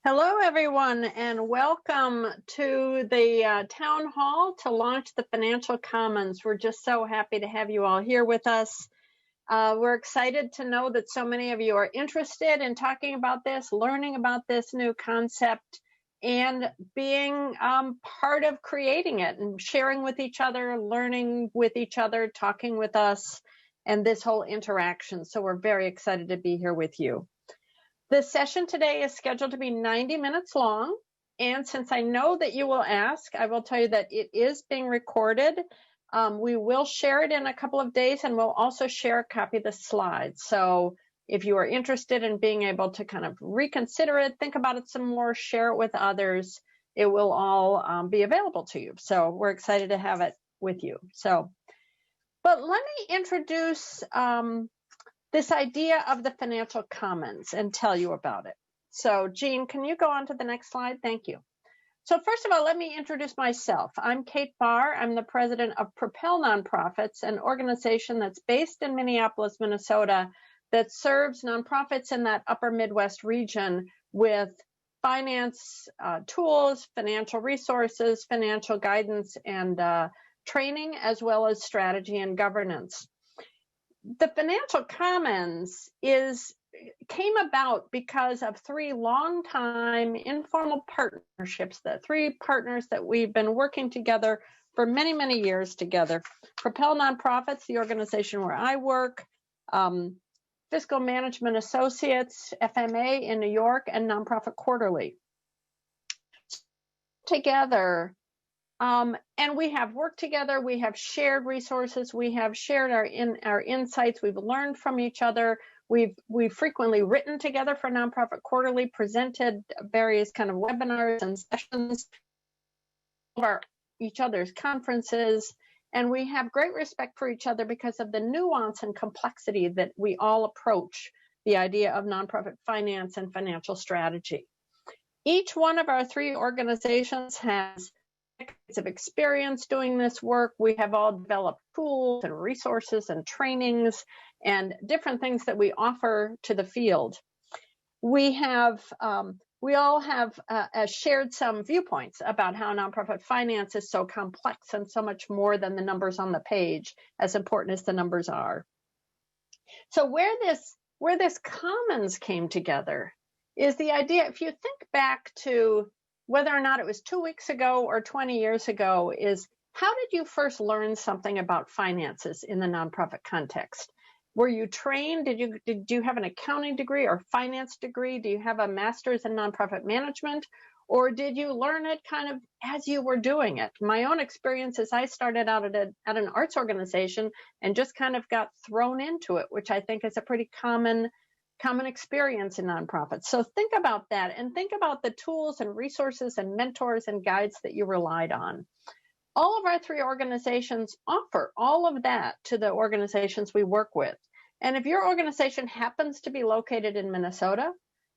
Hello, everyone, and welcome to the town hall to launch the Financial Commons. We're just so happy to have you all here with us. We're excited to know that so many of you are interested in talking about this, learning about this new concept, and being part of creating it and sharing with each other, learning with each other, talking with us, and this whole interaction. So we're very excited to be here with you. The session today is scheduled to be 90 minutes long, and since I know that you will ask, I will tell you that it is being recorded. We will share it in a couple of days, and we'll also share a copy of the slides. So if you are interested in being able to kind of reconsider it, think about it some more, share it with others, it will all be available to you. So we're excited to have it with you. But let me introduce this idea of the Financial Commons and tell you about it. So Jean, can you go on to the next slide? Thank you. So first of all, let me introduce myself. I'm Kate Barr. I'm the president of Propel Nonprofits, an organization that's based in Minneapolis, Minnesota, that serves nonprofits in that upper Midwest region with finance tools, financial resources, financial guidance, and training, as well as strategy and governance. The Financial Commons came about because of three long-time informal partnerships, the three partners that we've been working together for many, many years together. Propel Nonprofits, the organization where I work, Fiscal Management Associates, FMA in New York, and Nonprofit Quarterly. Together, and we have worked together, we have shared resources, we have shared our insights, we've learned from each other, we've frequently written together for Nonprofit Quarterly, presented various kind of webinars and sessions of each other's conferences, and we have great respect for each other because of the nuance and complexity that we all approach the idea of nonprofit finance and financial strategy. Each one of our three organizations has decades of experience doing this work. We have all developed tools and resources and trainings and different things that we offer to the field. We all have shared some viewpoints about how nonprofit finance is so complex and so much more than the numbers on the page, as important as the numbers are. So where this commons came together is the idea, if you think back to whether or not it was 2 weeks ago or 20 years ago, is how did you first learn something about finances in the nonprofit context? Were you trained? Did you have an accounting degree or finance degree? Do you have a master's in nonprofit management? Or did you learn it kind of as you were doing it? My own experience is I started out at an arts organization and just kind of got thrown into it, which I think is a pretty common experience in nonprofits. So think about that and think about the tools and resources and mentors and guides that you relied on. All of our three organizations offer all of that to the organizations we work with. And if your organization happens to be located in Minnesota,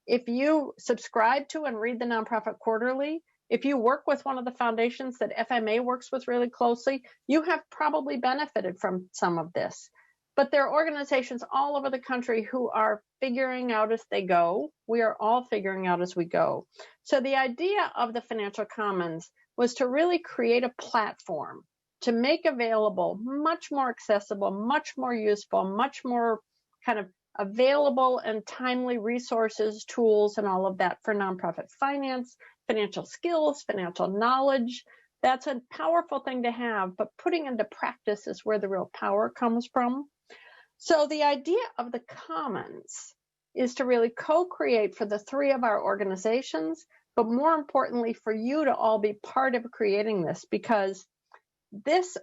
if you subscribe to and read the Nonprofit Quarterly, if you work with one of the foundations that FMA works with really closely, you have probably benefited from some of this. But there are organizations all over the country who are figuring out as they go. We are all figuring out as we go. So the idea of the Financial Commons was to really create a platform to make available much more accessible, much more useful, much more kind of available and timely resources, tools, and all of that for nonprofit finance, financial skills, financial knowledge. That's a powerful thing to have, but putting into practice is where the real power comes from. So the idea of the Commons is to really co-create for the three of our organizations, but more importantly for you to all be part of creating this, because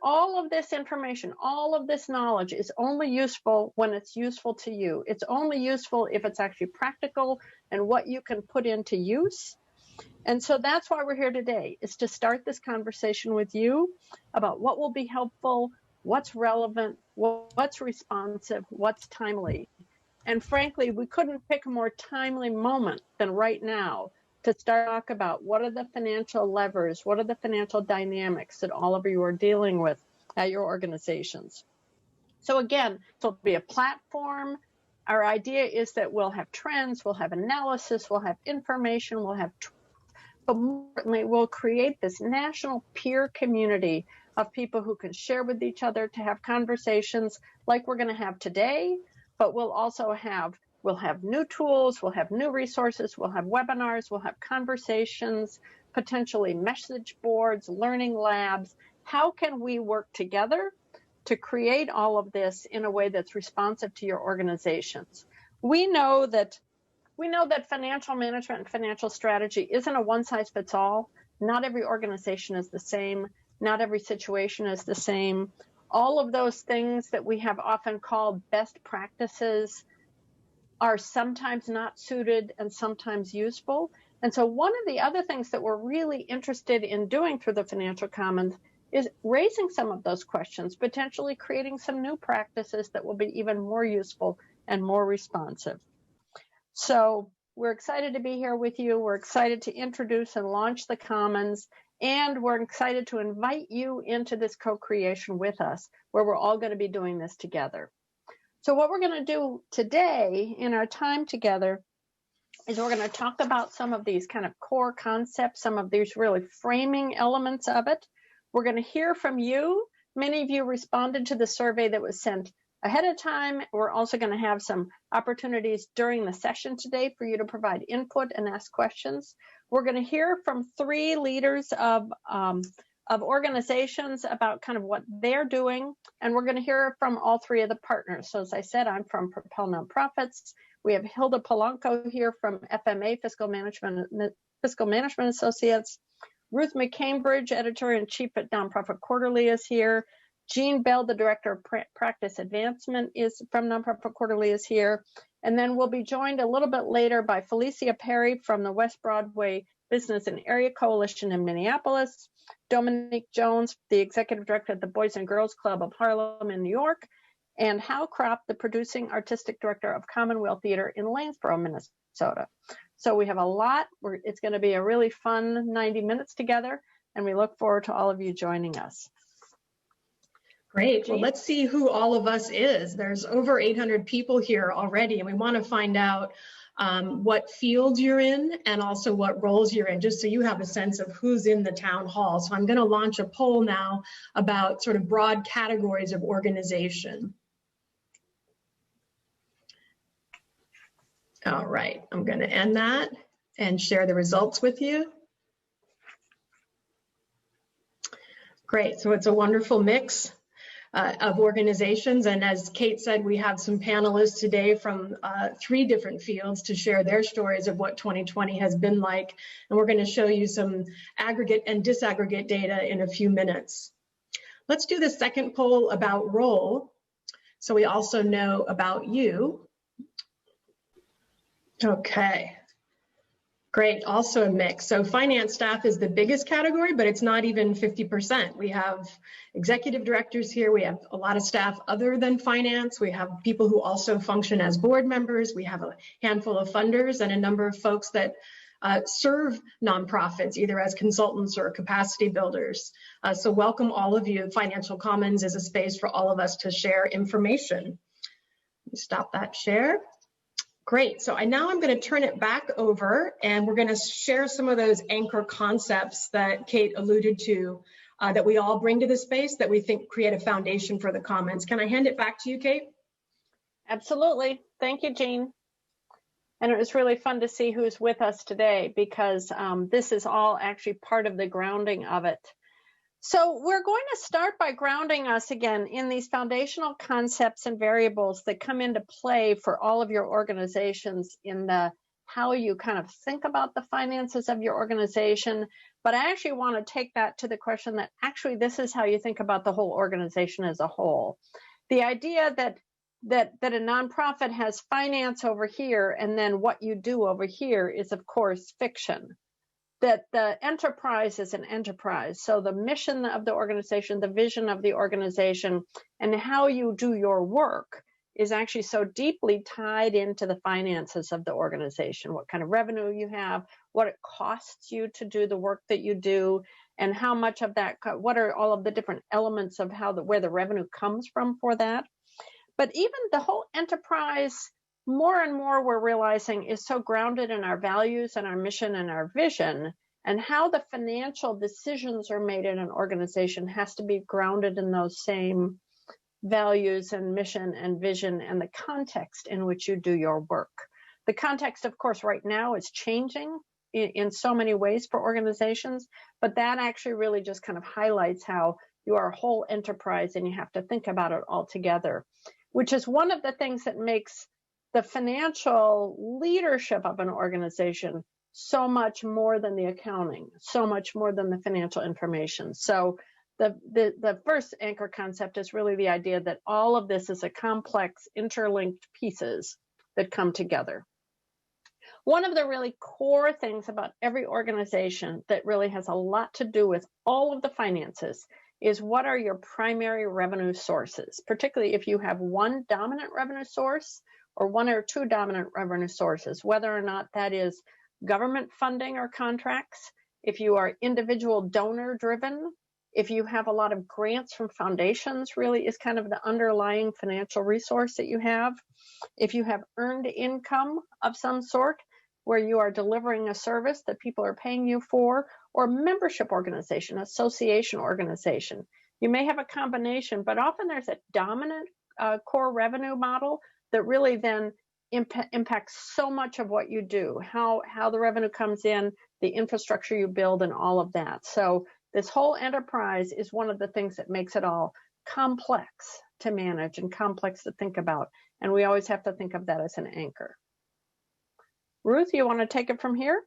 all of this information, all of this knowledge is only useful when it's useful to you. It's only useful if it's actually practical and what you can put into use. And so that's why we're here today, is to start this conversation with you about what will be helpful, what's relevant, what's responsive, what's timely. And frankly, we couldn't pick a more timely moment than right now to start to talk about what are the financial levers, what are the financial dynamics that all of you are dealing with at your organizations. So again, it'll be a platform Our idea is that we'll have trends, we'll have analysis, we'll have information, we'll have but more importantly, we'll create this national peer community of people who can share with each other, to have conversations like we're going to have today, but we'll also have new tools, we'll have new resources, we'll have webinars, we'll have conversations, potentially message boards, learning labs. How can we work together to create all of this in a way that's responsive to your organizations? We know that financial management and financial strategy isn't a one-size-fits-all. Not every organization is the same. Not every situation is the same. All of those things that we have often called best practices are sometimes not suited and sometimes useful. And so one of the other things that we're really interested in doing through the Financial Commons is raising some of those questions, potentially creating some new practices that will be even more useful and more responsive. So we're excited to be here with you. We're excited to introduce and launch the Commons, and we're excited to invite you into this co-creation with us, where we're all going to be doing this together. So what we're going to do today in our time together is we're going to talk about some of these kind of core concepts, some of these really framing elements of it. We're going to hear from you. Many of you responded to the survey that was sent ahead of time. We're also going to have some opportunities during the session today for you to provide input and ask questions. We're going to hear from 3 leaders of organizations about kind of what they're doing, and we're going to hear from all 3 of the partners. So as I said, I'm from Propel Nonprofits. We have Hilda Polanco here from FMA, Fiscal Management Associates. Ruth McCambridge, Editor-in-Chief at Nonprofit Quarterly, is here. Jean Bell, the Director of Practice Advancement, is from Nonprofit Quarterly, is here. And then we'll be joined a little bit later by Felicia Perry from the West Broadway Business and Area Coalition in Minneapolis, Dominique Jones, the Executive Director of the Boys and Girls Club of Harlem in New York, and Hal Kropp, the Producing Artistic Director of Commonwealth Theater in Lanesboro, Minnesota. So we have a lot. It's going to be a really fun 90 minutes together, and we look forward to all of you joining us. Great. Well, let's see who all of us is. There's over 800 people here already, and we want to find out what field you're in and also what roles you're in, just so you have a sense of who's in the town hall. So I'm going to launch a poll now about sort of broad categories of organization. All right, I'm going to end that and share the results with you. Great, so it's a wonderful mix of organizations, and as Kate said, we have some panelists today from 3 different fields to share their stories of what 2020 has been like, and we're going to show you some aggregate and disaggregate data in a few minutes. Let's do the second poll about role, so we also know about you. Okay. Great, also a mix. So finance staff is the biggest category, but it's not even 50%. We have executive directors here. We have a lot of staff other than finance. We have people who also function as board members. We have a handful of funders and a number of folks that serve nonprofits, either as consultants or capacity builders. So welcome all of you. Financial Commons is a space for all of us to share information. Let me stop that share. Great, so now I'm going to turn it back over, and we're going to share some of those anchor concepts that Kate alluded to that we all bring to the space that we think create a foundation for the Commons. Can I hand it back to you, Kate? Absolutely. Thank you, Jean. And it was really fun to see who's with us today, because this is all actually part of the grounding of it. So we're going to start by grounding us again in these foundational concepts and variables that come into play for all of your organizations in the how you kind of think about the finances of your organization. But I actually want to take that to the question that actually this is how you think about the whole organization as a whole. The idea that a nonprofit has finance over here and then what you do over here is, of course, fiction. That the enterprise is an enterprise. So the mission of the organization, the vision of the organization, and how you do your work is actually so deeply tied into the finances of the organization, what kind of revenue you have, what it costs you to do the work that you do, and how much of that, what are all of the different elements of where the revenue comes from for that. But even the whole enterprise more and more we're realizing is so grounded in our values and our mission and our vision, and how the financial decisions are made in an organization has to be grounded in those same values and mission and vision and the context in which you do your work. The context, of course, right now is changing in so many ways for organizations, but that actually really just kind of highlights how you are a whole enterprise and you have to think about it all together, which is one of the things that makes the financial leadership of an organization so much more than the accounting, so much more than the financial information. So the first anchor concept is really the idea that all of this is a complex, interlinked pieces that come together. One of the really core things about every organization that really has a lot to do with all of the finances is what are your primary revenue sources, particularly if you have one dominant revenue source or one or two dominant revenue sources, whether or not that is government funding or contracts, if you are individual donor driven, if you have a lot of grants from foundations, really is kind of the underlying financial resource that you have. If you have earned income of some sort, where you are delivering a service that people are paying you for, or membership organization, association organization. You may have a combination, but often there's a dominant core revenue model that really then impacts so much of what you do, how the revenue comes in, the infrastructure you build, and all of that. So this whole enterprise is one of the things that makes it all complex to manage and complex to think about. And we always have to think of that as an anchor. Ruth, you want to take it from here?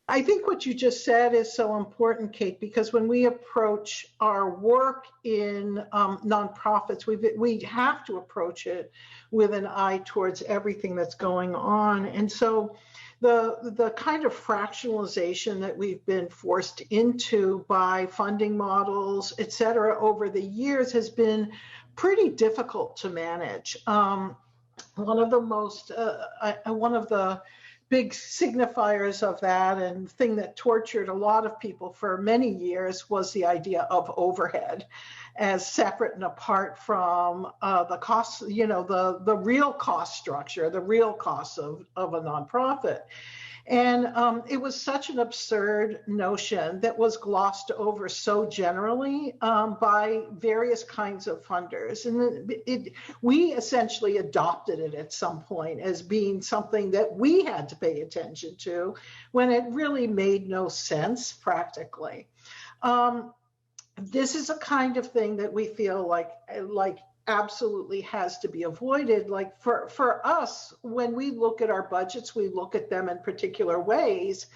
I think what you just said is so important, Kate, because when we approach our work in nonprofits, we have to approach it with an eye towards everything that's going on. And so the kind of fractionalization that we've been forced into by funding models, et cetera, over the years has been pretty difficult to manage. One of the big signifiers of that and thing that tortured a lot of people for many years was the idea of overhead as separate and apart from the cost, the real cost structure, the real costs of a nonprofit. And it was such an absurd notion that was glossed over so generally by various kinds of funders. And we essentially adopted it at some point as being something that we had to pay attention to when it really made no sense practically. This is a kind of thing that we feel like absolutely has to be avoided. Like for us, when we look at our budgets, we look at them in particular ways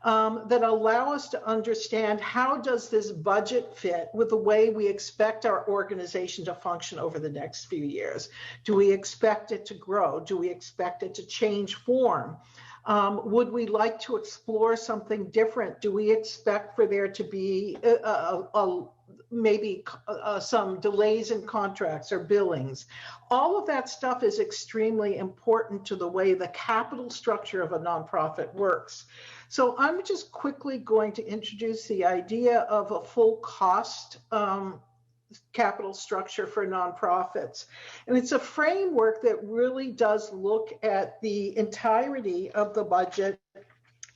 that allow us to understand how does this budget fit with the way we expect our organization to function over the next few years. Do we expect it to grow? Do we expect it to change form? Would we like to explore something different? Do we expect for there to be maybe some delays in contracts or billings? All of that stuff is extremely important to the way the capital structure of a nonprofit works. So I'm just quickly going to introduce the idea of a full cost capital structure for nonprofits. And it's a framework that really does look at the entirety of the budget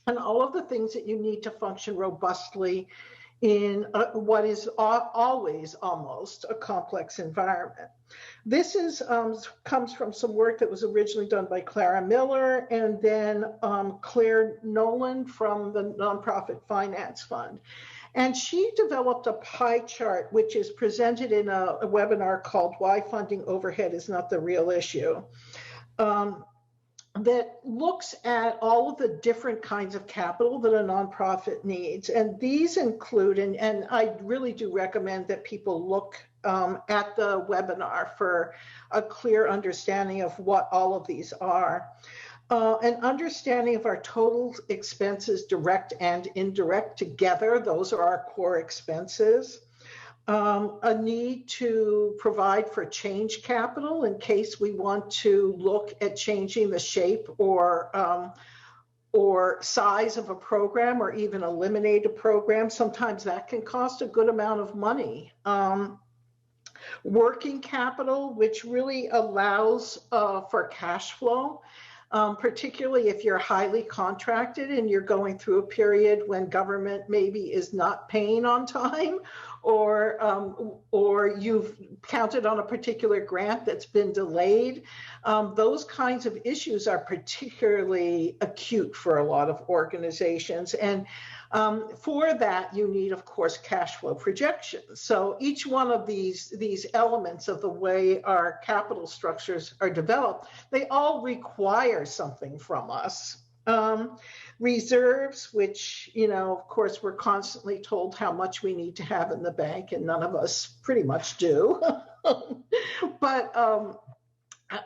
and all of the things that you need to function robustly in what is always almost a complex environment. This comes from some work that was originally done by Clara Miller and then Claire Nolan from the Nonprofit Finance Fund. And she developed a pie chart, which is presented in a webinar called Why Funding Overhead is Not the Real Issue, that looks at all of the different kinds of capital that a nonprofit needs. And these include, and I really do recommend that people look at the webinar for a clear understanding of what all of these are. An understanding of our total expenses, direct and indirect together, those are our core expenses. A need to provide for change capital in case we want to look at changing the shape or size of a program or even eliminate a program. Sometimes that can cost a good amount of money. working capital, which really allows for cash flow, particularly if you're highly contracted and you're going through a period when government maybe is not paying on time, or you've counted on a particular grant that's been delayed. Those kinds of issues are particularly acute for a lot of organizations. And for that, you need, of course, cash flow projections. So each one of these elements of the way our capital structures are developed, they all require something from us. Reserves, which, of course, we're constantly told how much we need to have in the bank, and none of us pretty much do. But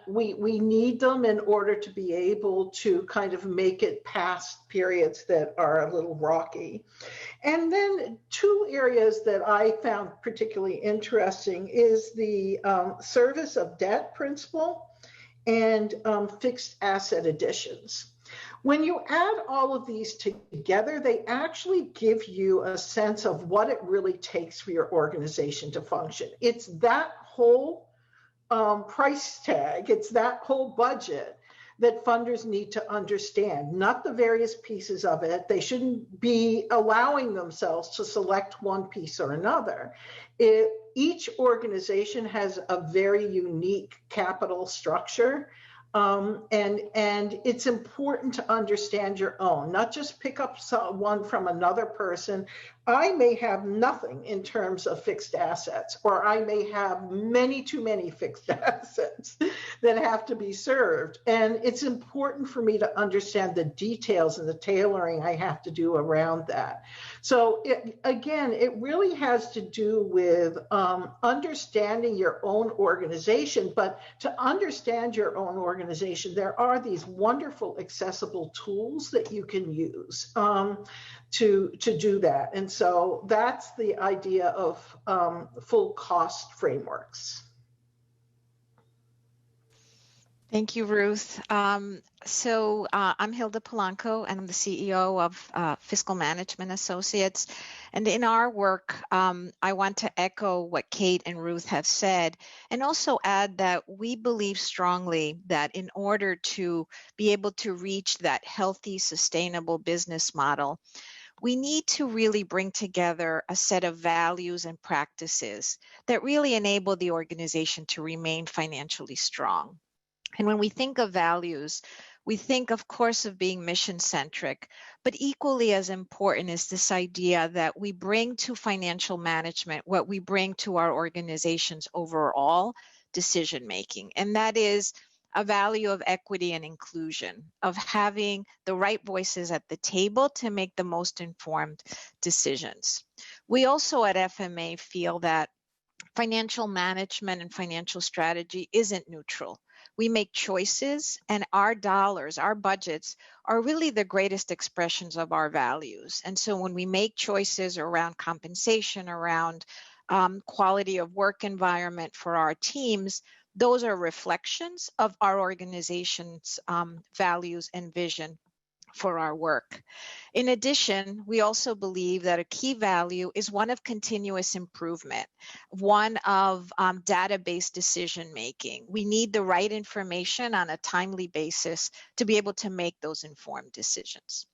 we need them in order to be able to kind of make it past periods that are a little rocky. And then two areas that I found particularly interesting is the service of debt principal and fixed asset additions. When you add all of these together, they actually give you a sense of what it really takes for your organization to function. It's that whole price tag, it's that whole budget that funders need to understand, not the various pieces of it. They shouldn't be allowing themselves to select one piece or another. Each organization has a very unique capital structure. And it's important to understand your own, not just pick up one from another person. I may have nothing in terms of fixed assets, or I may have too many fixed assets that have to be served. And it's important for me to understand the details and the tailoring I have to do around that. So again, it really has to do with understanding your own organization. But to understand your own organization, there are these wonderful accessible tools that you can use to do that. And so that's the idea of full cost frameworks. Thank you, Ruth. I'm Hilda Polanco, and I'm the CEO of Fiscal Management Associates. And in our work, I want to echo what Kate and Ruth have said, and also add that we believe strongly that in order to be able to reach that healthy, sustainable business model, we need to really bring together a set of values and practices that really enable the organization to remain financially strong. And when we think of values, we think, of course, of being mission-centric, but equally as important is this idea that we bring to financial management what we bring to our organization's overall decision-making, and that is a value of equity and inclusion, of having the right voices at the table to make the most informed decisions. We also at FMA feel that financial management and financial strategy isn't neutral. We make choices, and our dollars, our budgets, are really the greatest expressions of our values. And so when we make choices around compensation, around quality of work environment for our teams, those are reflections of our organization's values and vision for our work. In addition, we also believe that a key value is one of continuous improvement, one of data-based decision-making. We need the right information on a timely basis to be able to make those informed decisions.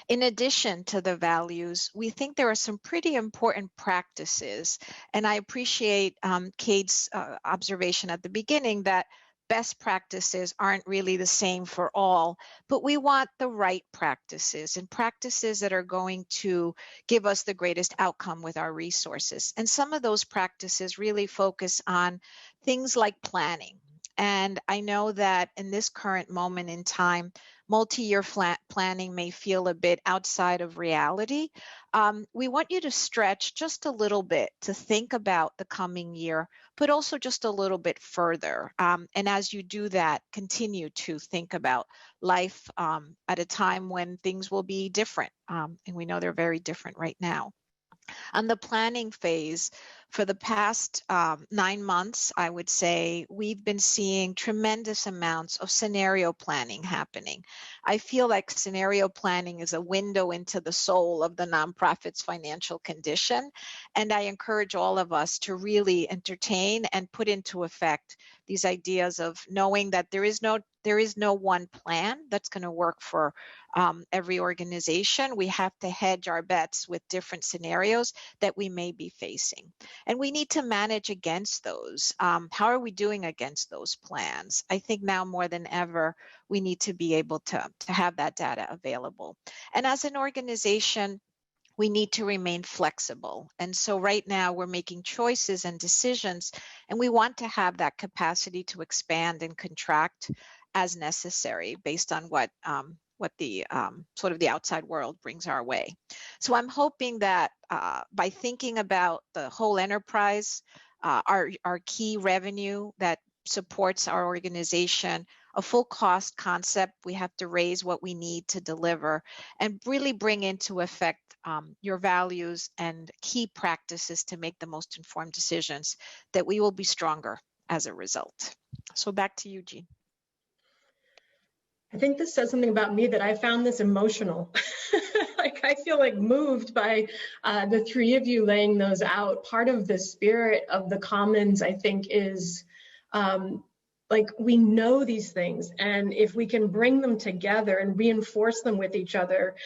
In addition to the values, we think there are some pretty important practices, and I appreciate Kate's observation at the beginning that best practices aren't really the same for all, but we want the right practices and practices that are going to give us the greatest outcome with our resources. And some of those practices really focus on things like planning. And I know that in this current moment in time, multi-year planning may feel a bit outside of reality. We want you to stretch just a little bit to think about the coming year, but also just a little bit further. And as you do that, continue to think about life at a time when things will be different. And we know they're very different right now. On the planning phase, For the past 9 months, I would say we've been seeing tremendous amounts of scenario planning happening. I feel like scenario planning is a window into the soul of the nonprofit's financial condition. And I encourage all of us to really entertain and put into effect these ideas of knowing that there is no one plan that's going to work for every organization. We have to hedge our bets with different scenarios that we may be facing. And we need to manage against those. How are we doing against those plans? I think now more than ever, we need to be able to have that data available. And as an organization, we need to remain flexible. And so right now we're making choices and decisions, and we want to have that capacity to expand and contract as necessary based on what the sort of the outside world brings our way. So I'm hoping that by thinking about the whole enterprise, our key revenue that supports our organization, a full cost concept, we have to raise what we need to deliver and really bring into effect your values and key practices to make the most informed decisions, that we will be stronger as a result. So back to you, Jean. I think this says something about me that I found this emotional. Like I feel like moved by the three of you laying those out. Part of the spirit of the Commons, I think, is like we know these things, and if we can bring them together and reinforce them with each other,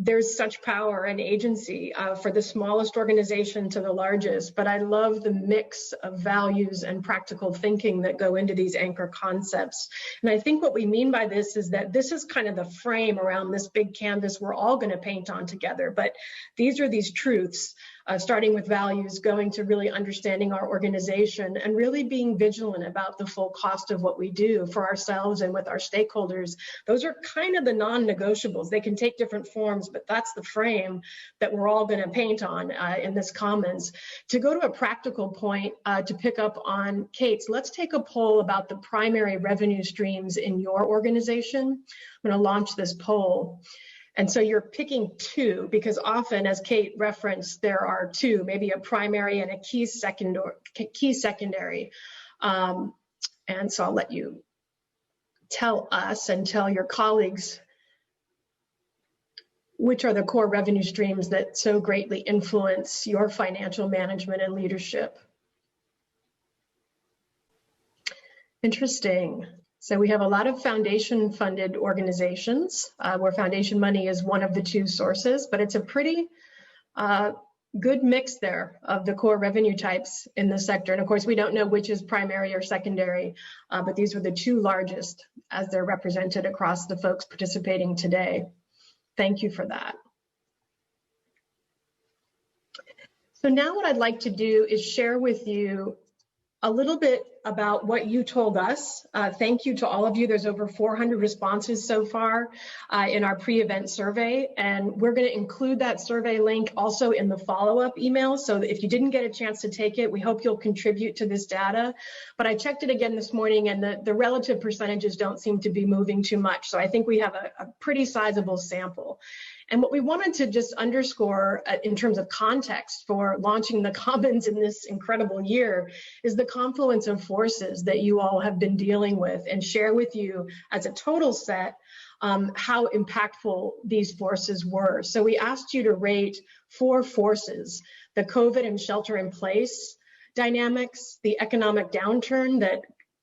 there's such power and agency for the smallest organization to the largest. But I love the mix of values and practical thinking that go into these anchor concepts. And I think what we mean by this is that this is kind of the frame around this big canvas we're all going to paint on together. But these are these truths, starting with values, going to really understanding our organization, and really being vigilant about the full cost of what we do for ourselves and with our stakeholders. Those are kind of the non-negotiables. They can take different forms, but that's the frame that we're all going to paint on in this Commons. To go to a practical point, to pick up on Kate's, let's take a poll about the primary revenue streams in your organization. I'm going to launch this poll. And so you're picking two, because often, as Kate referenced, there are two, maybe a primary and a key secondary. And so I'll let you tell us and tell your colleagues which are the core revenue streams that so greatly influence your financial management and leadership. Interesting. So we have a lot of foundation-funded organizations where foundation money is one of the two sources, but it's a pretty good mix there of the core revenue types in the sector. And of course, we don't know which is primary or secondary, but these are the two largest as they're represented across the folks participating today. Thank you for that. So now what I'd like to do is share with you a little bit about what you told us. Thank you to all of you. There's over 400 responses so far in our pre-event survey, and we're going to include that survey link also in the follow-up email. So if you didn't get a chance to take it, we hope you'll contribute to this data. But I checked it again this morning, and the relative percentages don't seem to be moving too much. So I think we have a pretty sizable sample. And what we wanted to just underscore in terms of context for launching the Commons in this incredible year is the confluence of forces that you all have been dealing with, and share with you as a total set how impactful these forces were. So we asked you to rate 4 forces: the COVID and shelter in place dynamics, the economic downturn that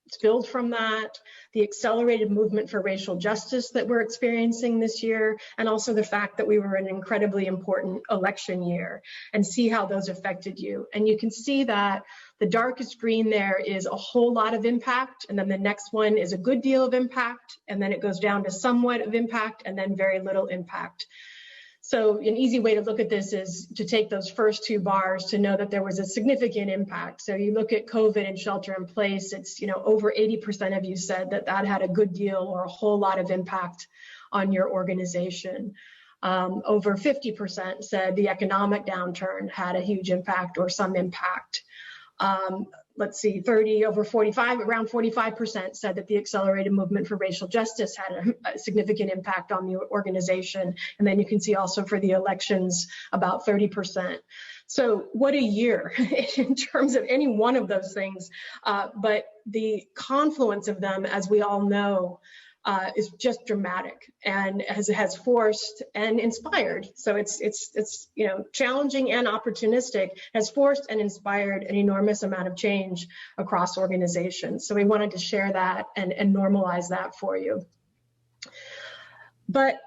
spilled from that, the accelerated movement for racial justice that we're experiencing this year, and also the fact that we were in an incredibly important election year, and see how those affected you. And you can see that the darkest green there is a whole lot of impact, and then the next one is a good deal of impact, and then it goes down to somewhat of impact, and then very little impact. So an easy way to look at this is to take those first 2 bars to know that there was a significant impact. So you look at COVID and shelter in place, it's, over 80% of you said that that had a good deal or a whole lot of impact on your organization. Over 50% said the economic downturn had a huge impact or some impact. Let's see, around 45% said that the accelerated movement for racial justice had a significant impact on the organization. And then you can see also for the elections, about 30%. So what a year in terms of any one of those things. But the confluence of them, as we all know, is just dramatic and has forced and inspired. So it's challenging and opportunistic, has forced and inspired an enormous amount of change across organizations. So we wanted to share that and normalize that for you. But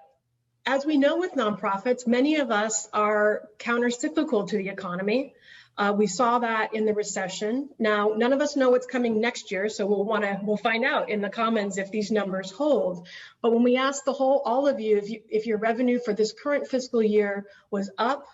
as we know with nonprofits, many of us are counter-cyclical to the economy. We saw that in the recession. Now, none of us know what's coming next year, so we'll find out in the comments if these numbers hold. But when we asked all of you, if your revenue for this current fiscal year was up,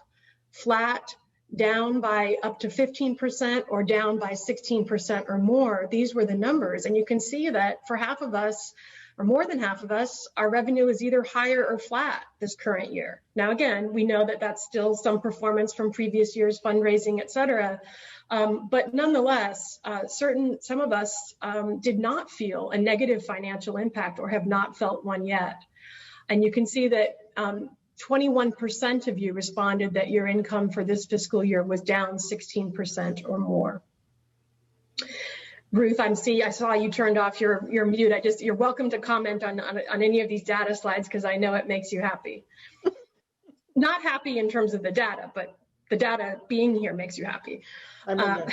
flat, down by up to 15%, or down by 16% or more, these were the numbers. And you can see that for half of us, or more than half of us, our revenue is either higher or flat this current year. Now, again, we know that that's still some performance from previous years, fundraising, et cetera. But nonetheless, some of us did not feel a negative financial impact or have not felt one yet. And you can see that 21% of you responded that your income for this fiscal year was down 16% or more. Ruth, I saw you turned off your mute. You're welcome to comment on any of these data slides because I know it makes you happy. Not happy in terms of the data, but the data being here makes you happy. I know.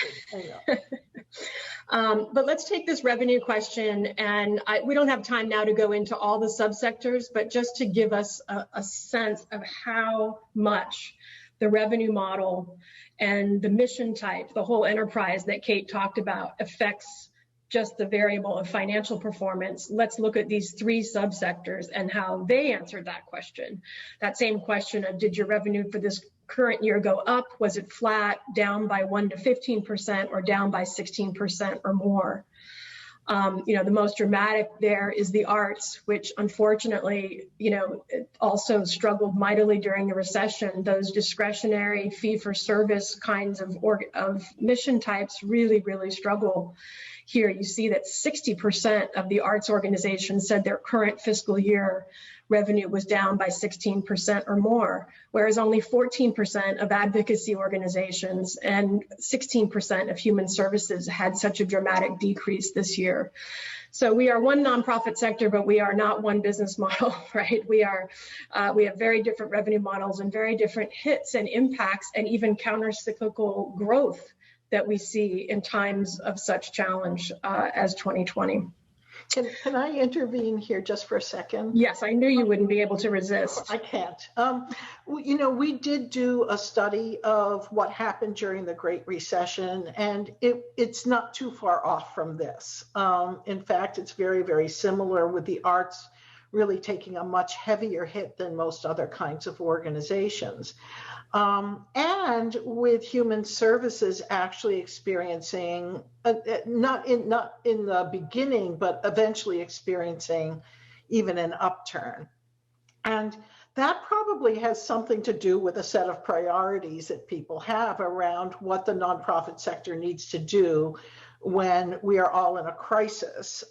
But let's take this revenue question, and we don't have time now to go into all the subsectors, but just to give us a sense of how much the revenue model and the mission type, the whole enterprise that Kate talked about, affects just the variable of financial performance. Let's look at these three subsectors and how they answered that question. That same question of, did your revenue for this current year go up? Was it flat, down by 1 to 15%, or down by 16% or more? The most dramatic there is the arts, which unfortunately, also struggled mightily during the recession. Those discretionary fee-for-service kinds of mission types really, really struggle. Here you see that 60% of the arts organizations said their current fiscal year revenue was down by 16% or more, whereas only 14% of advocacy organizations and 16% of human services had such a dramatic decrease this year. So we are one nonprofit sector, but we are not one business model, right? We have very different revenue models and very different hits and impacts and even counter-cyclical growth that we see in times of such challenge as 2020. Can I intervene here just for a second? Yes, I knew you wouldn't be able to resist. I can't. We did do a study of what happened during the Great Recession, and it's not too far off from this. In fact, it's very, very similar, with the arts really taking a much heavier hit than most other kinds of organizations. And with human services actually experiencing, not in the beginning, but eventually experiencing even an upturn. And that probably has something to do with a set of priorities that people have around what the nonprofit sector needs to do when we are all in a crisis.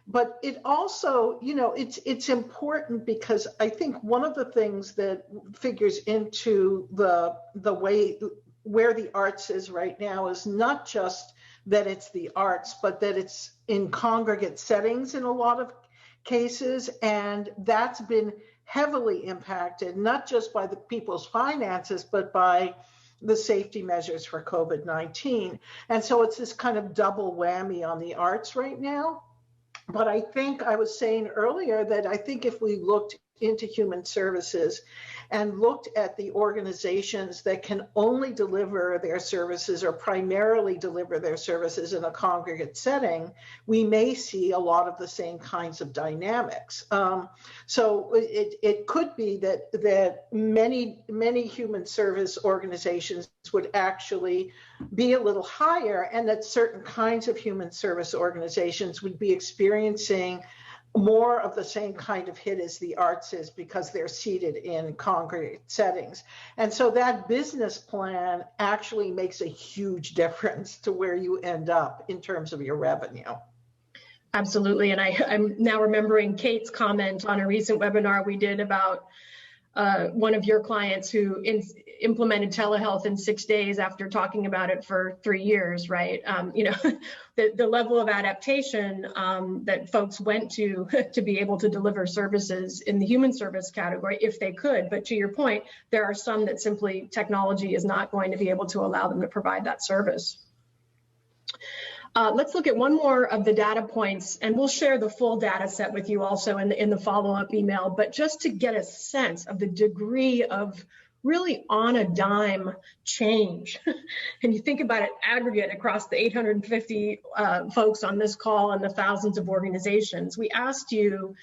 But it also, it's important because I think one of the things that figures into the way where the arts is right now is not just that it's the arts, but that it's in congregate settings in a lot of cases. And that's been heavily impacted, not just by the people's finances, but by the safety measures for COVID-19. And so it's this kind of double whammy on the arts right now. But I think I was saying earlier that I think if we looked into human services and looked at the organizations that can only deliver their services or primarily deliver their services in a congregate setting, we may see a lot of the same kinds of dynamics. So it could be that many human service organizations would actually be a little higher, and that certain kinds of human service organizations would be experiencing more of the same kind of hit as the arts is because they're seated in congregate settings. And so that business plan actually makes a huge difference to where you end up in terms of your revenue. Absolutely. And I'm now remembering Kate's comment on a recent webinar we did about one of your clients who implemented telehealth in 6 days after talking about it for 3 years, right? You know, the level of adaptation that folks went to be able to deliver services in the human service category, if they could. But to your point, there are some that simply technology is not going to be able to allow them to provide that service. Let's look at one more of the data points, and we'll share the full data set with you also in the follow-up email, but just to get a sense of the degree of really on a dime change. And you think about it aggregate across the 850 folks on this call and the thousands of organizations. We asked you,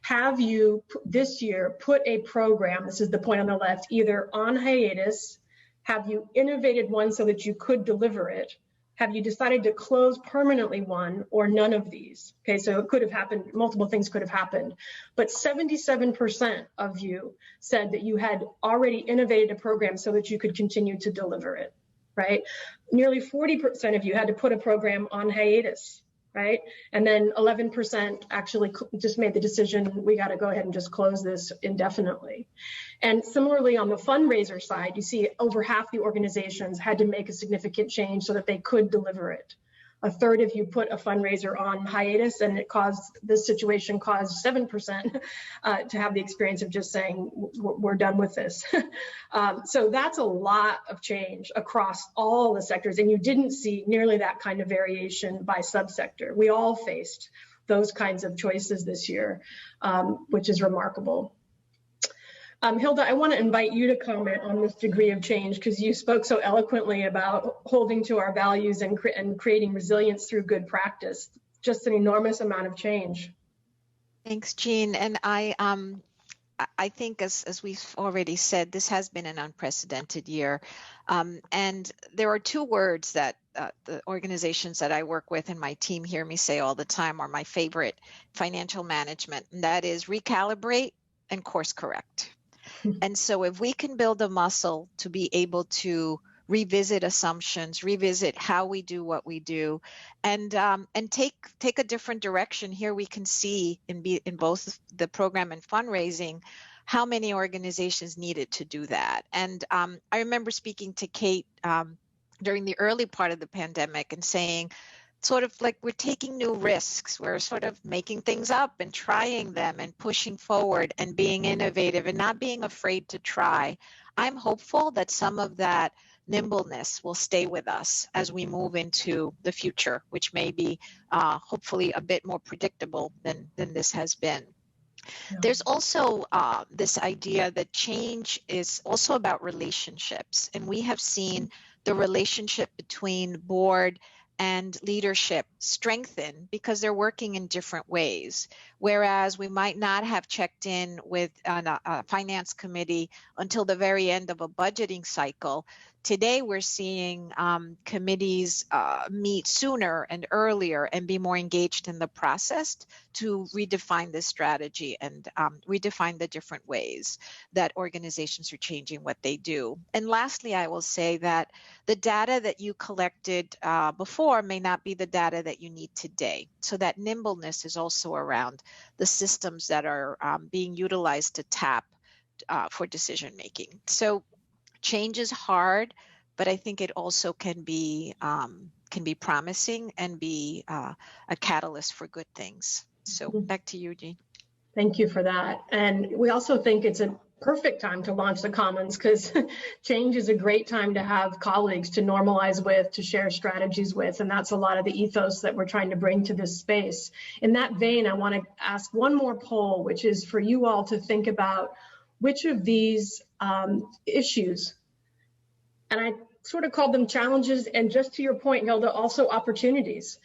have you this year put a program, this is the point on the left, either on hiatus, have you innovated one so that you could deliver it, have you decided to close permanently one, or none of these? Okay, so it could have happened, multiple things could have happened. But 77% of you said that you had already innovated a program so that you could continue to deliver it, right? Nearly 40% of you had to put a program on hiatus, right? And then 11% actually just made the decision, we got to go ahead and just close this indefinitely. And similarly, on the fundraiser side, you see over half the organizations had to make a significant change so that they could deliver it. A third of you put a fundraiser on hiatus, and this situation caused 7% to have the experience of just saying, we're done with this. So that's a lot of change across all the sectors, and you didn't see nearly that kind of variation by subsector. We all faced those kinds of choices this year, which is remarkable. Hilda, I want to invite you to comment on this degree of change, because you spoke so eloquently about holding to our values and creating resilience through good practice. Just an enormous amount of change. Thanks, Jean. And I think, as we've already said, this has been an unprecedented year. And there are two words that the organizations that I work with and my team hear me say all the time are my favorite: financial management, and that is recalibrate and course correct. And so if we can build a muscle to be able to revisit assumptions, revisit how we do what we do, and take a different direction, here we can see in both the program and fundraising how many organizations needed to do that. And I remember speaking to Kate during the early part of the pandemic and saying, sort of like, we're taking new risks. We're sort of making things up and trying them and pushing forward and being innovative and not being afraid to try. I'm hopeful that some of that nimbleness will stay with us as we move into the future, which may be hopefully a bit more predictable than this has been. Yeah. There's also this idea that change is also about relationships, and we have seen the relationship between board and leadership strengthen because they're working in different ways. Whereas we might not have checked in with a finance committee until the very end of a budgeting cycle, today we're seeing committees meet sooner and earlier and be more engaged in the process to redefine this strategy and redefine the different ways that organizations are changing what they do. And lastly, I will say that the data that you collected before may not be the data that you need today. So that nimbleness is also around the systems that are being utilized to tap for decision making. So change is hard, but I think it also can be promising and be a catalyst for good things. So back to you, Jean. Thank you for that. And we also think it's a perfect time to launch the Commons, because change is a great time to have colleagues to normalize with, to share strategies with, and that's a lot of the ethos that we're trying to bring to this space. In that vein, I want to ask one more poll, which is for you all to think about which of these issues, and I sort of called them challenges, and just to your point, Hilda, also opportunities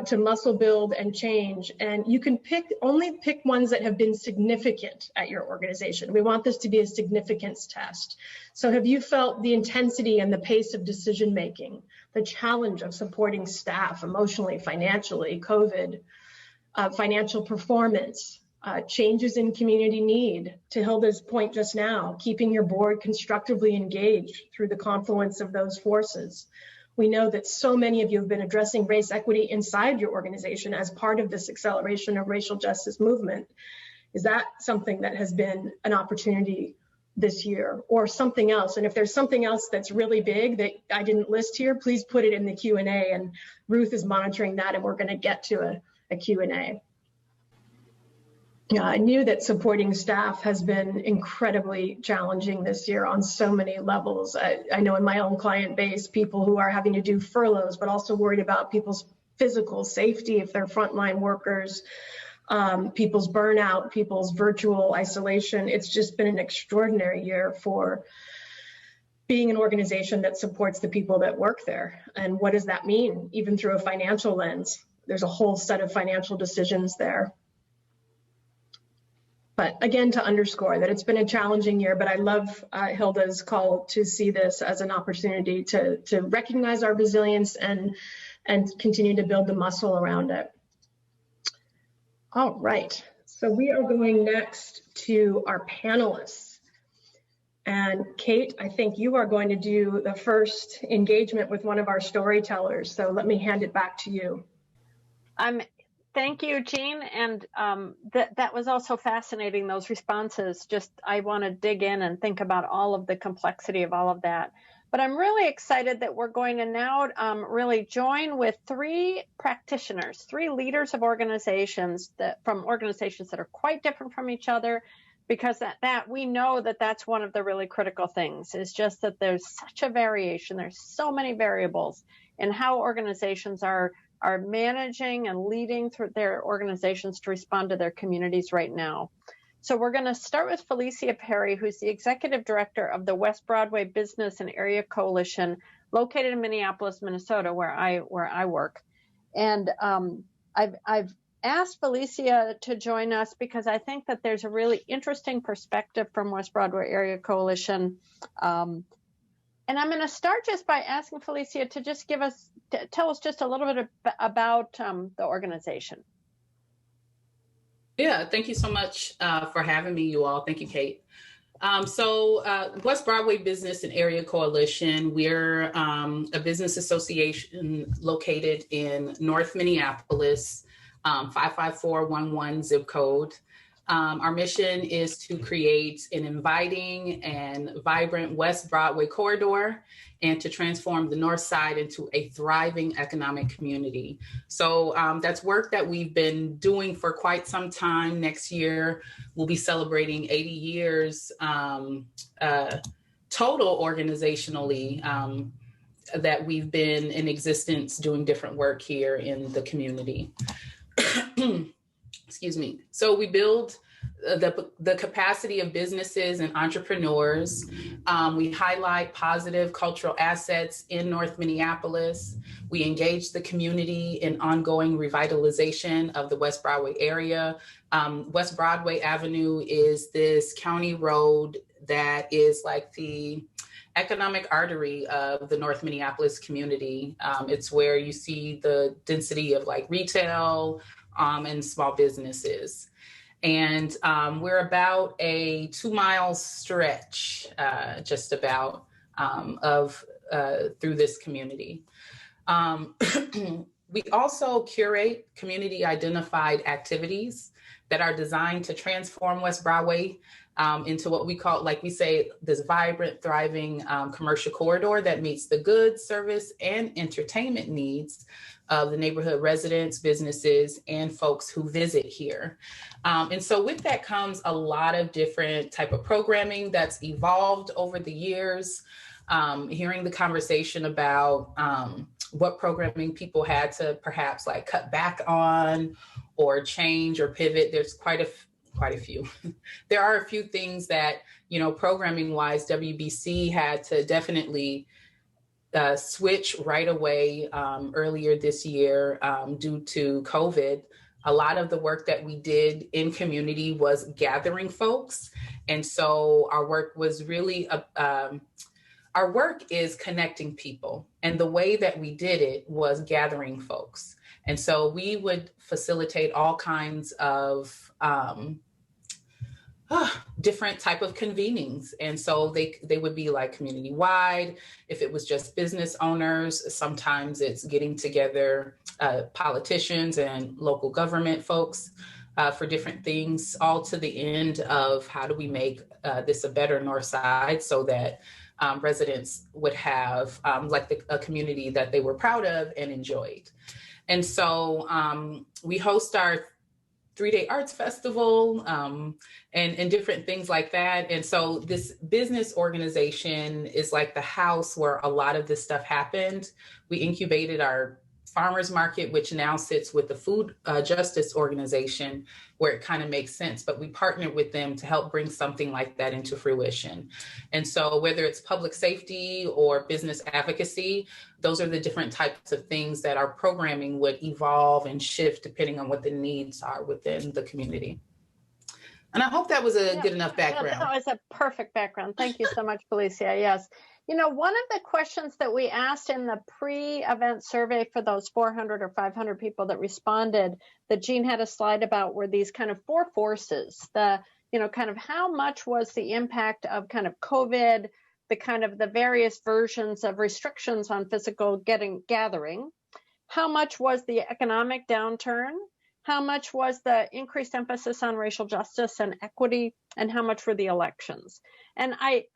to muscle build and change. And you can only pick ones that have been significant at your organization. We want this to be a significance test. So have you felt the intensity and the pace of decision making, the challenge of supporting staff emotionally, financially, COVID, financial performance, changes in community need, to Hilda's point just now, keeping your board constructively engaged through the confluence of those forces? We know that so many of you have been addressing race equity inside your organization as part of this acceleration of racial justice movement. Is that something that has been an opportunity this year or something else. And if there's something else that's really big that I didn't list here, please put it in the Q&A, and Ruth is monitoring that, and we're going to get to a Q&A. I knew that supporting staff has been incredibly challenging this year on so many levels. I know in my own client base, people who are having to do furloughs, but also worried about people's physical safety if they're frontline workers, people's burnout, people's virtual isolation. It's just been an extraordinary year for being an organization that supports the people that work there. And what does that mean? Even through a financial lens, there's a whole set of financial decisions there. But again, to underscore that it's been a challenging year, but I love Hilda's call to see this as an opportunity to recognize our resilience and continue to build the muscle around it. All right, so we are going next to our panelists. And Kate, I think you are going to do the first engagement with one of our storytellers. So let me hand it back to you. Thank you, Jean. And that was also fascinating, those responses. Just, I want to dig in and think about all of the complexity of all of that. But I'm really excited that we're going to now really join with three practitioners, three leaders of organizations from organizations that are quite different from each other, because that we know that that's one of the really critical things, is just that there's such a variation. There's so many variables in how organizations are managing and leading through their organizations to respond to their communities right now. So we're going to start with Felicia Perry, who's the Executive Director of the West Broadway Business and Area Coalition, located in Minneapolis, Minnesota, where I work. And I've asked Felicia to join us because I think that there's a really interesting perspective from West Broadway Area Coalition. And I'm going to start just by asking Felicia to just tell us just a little bit about the organization. Yeah, thank you so much for having me, you all. Thank you, Kate. West Broadway Business and Area Coalition, we're a business association located in North Minneapolis, 55411 zip code. Our mission is to create an inviting and vibrant West Broadway corridor and to transform the North Side into a thriving economic community. So that's work that we've been doing for quite some time. Next year, we'll be celebrating 80 years total organizationally that we've been in existence doing different work here in the community. Excuse me. So we build the capacity of businesses and entrepreneurs. We highlight positive cultural assets in North Minneapolis. We engage the community in ongoing revitalization of the West Broadway area. West Broadway Avenue is this county road that is like the economic artery of the North Minneapolis community. It's where you see the density of like retail and small businesses. And we're about a 2-mile stretch, just about, through this community. We also curate community identified activities that are designed to transform West Broadway into what we call, like we say, this vibrant, thriving commercial corridor that meets the goods, service, and entertainment needs of the neighborhood residents, businesses, and folks who visit here. And so with that comes a lot of different type of programming that's evolved over the years. Hearing the conversation about what programming people had to perhaps like cut back on or change or pivot, there's quite a few. There are a few things that, programming wise, WBC had to definitely switch right away earlier this year due to COVID. A lot of the work that we did in community was gathering folks. And so our work was really, our work is connecting people. And the way that we did it was gathering folks. And so we would facilitate all kinds of different type of convenings. And so they would be like community wide. If it was just business owners, sometimes it's getting together politicians and local government folks for different things, all to the end of how do we make this a better North Side so that residents would have a community that they were proud of and enjoyed. And so we host our 3-day arts festival and different things like that. And so this business organization is like the house where a lot of this stuff happened. We incubated our farmers market, which now sits with the food justice organization, where it kind of makes sense, but we partnered with them to help bring something like that into fruition. And so whether it's public safety or business advocacy, those are the different types of things that our programming would evolve and shift depending on what the needs are within the community. And I hope that was a good enough background. That was a perfect background. Thank you so much, Felicia. Yes. You know, one of the questions that we asked in the pre-event survey for those 400 or 500 people that responded, that Jean had a slide about, were these kind of 4 forces. The, you know, kind of how much was the impact of kind of COVID, the kind of the various versions of restrictions on physical gathering. How much was the economic downturn? How much was the increased emphasis on racial justice and equity, and how much were the elections? And I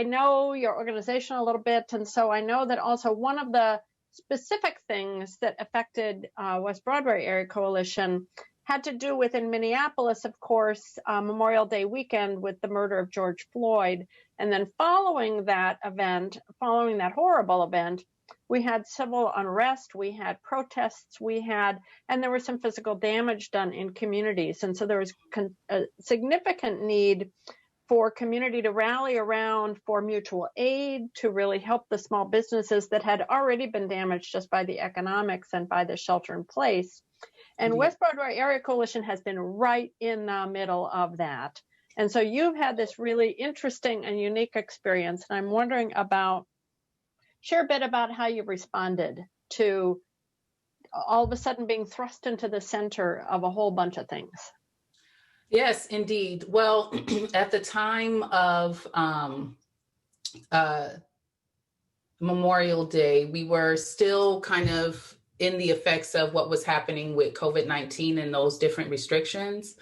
know your organization a little bit, and so I know that also one of the specific things that affected West Broadway Area Coalition had to do with, in Minneapolis, of course, Memorial Day weekend with the murder of George Floyd. And then following that event, following that horrible event, we had civil unrest, we had protests, and there was some physical damage done in communities. And so there was a significant need for community to rally around, for mutual aid, to really help the small businesses that had already been damaged just by the economics and by the shelter in place. And West Broadway Area Coalition has been right in the middle of that. And so you've had this really interesting and unique experience. And I'm wondering share a bit about how you responded to all of a sudden being thrust into the center of a whole bunch of things. Yes, indeed. Well, at the time of Memorial Day, we were still kind of in the effects of what was happening with COVID-19 and those different restrictions.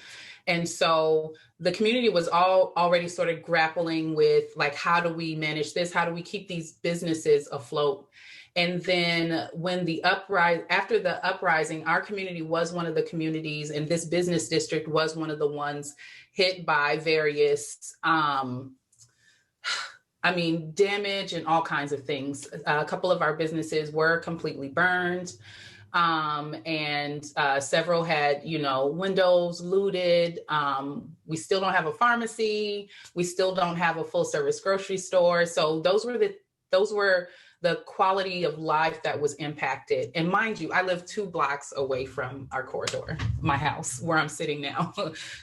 And so the community was already sort of grappling with, like, how do we manage this? How do we keep these businesses afloat? And then when after the uprising, our community was one of the communities, and this business district was one of the ones hit by various, damage and all kinds of things. A couple of our businesses were completely burned. And several had, windows looted. We still don't have a pharmacy. We still don't have a full service grocery store. So those were the quality of life that was impacted. And mind you, I live 2 blocks away from our corridor, my house where I'm sitting now.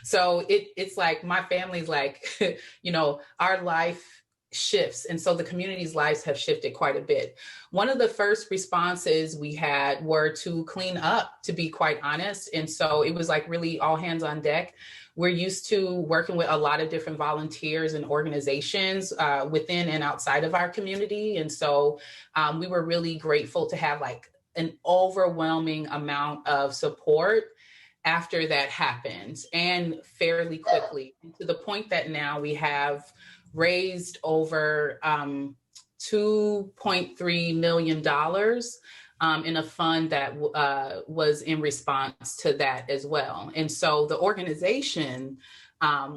So it's like my family's like, our life shifts. And so the community's lives have shifted quite a bit. One of the first responses we had were to clean up, to be quite honest. And so it was like really all hands on deck. We're used to working with a lot of different volunteers and organizations within and outside of our community. And so we were really grateful to have like an overwhelming amount of support after that happened, and fairly quickly, to the point that now we have raised over $2.3 million in a fund that was in response to that as well. And so the organization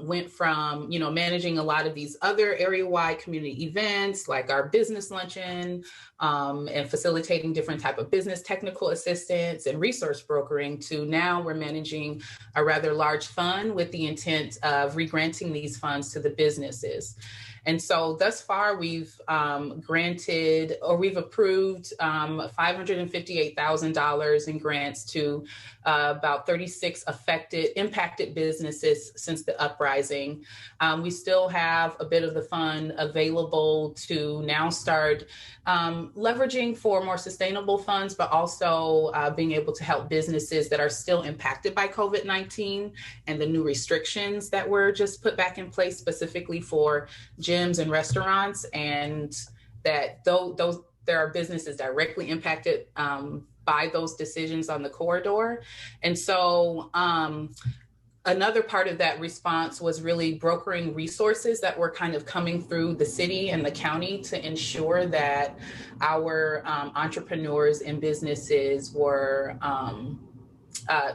went from, managing a lot of these other area-wide community events, like our business luncheon, and facilitating different type of business technical assistance and resource brokering, to now we're managing a rather large fund with the intent of regranting these funds to the businesses. And so thus far, we've approved $558,000 in grants to about 36 impacted businesses since the uprising. We still have a bit of the fund available to now start leveraging for more sustainable funds, but also being able to help businesses that are still impacted by COVID-19 and the new restrictions that were just put back in place specifically for gyms and restaurants, and that there are businesses directly impacted by those decisions on the corridor. And so another part of that response was really brokering resources that were kind of coming through the city and the county to ensure that our entrepreneurs and businesses were uh,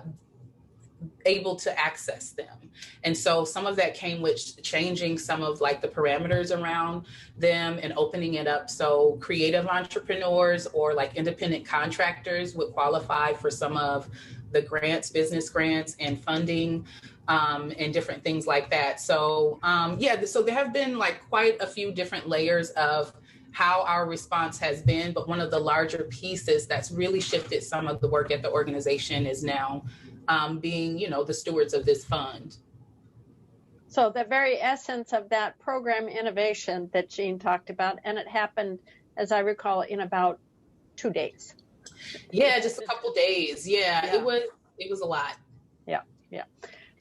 able to access them. And so some of that came with changing some of like the parameters around them and opening it up so creative entrepreneurs or like independent contractors would qualify for some of the grants, business grants and funding, and different things like that. So so there have been like quite a few different layers of how our response has been, but one of the larger pieces that's really shifted some of the work at the organization is now being, the stewards of this fund. So the very essence of that program innovation that Jean talked about, and it happened, as I recall, in about 2 days. Yeah, just a couple days. Yeah, it was a lot. Yeah. And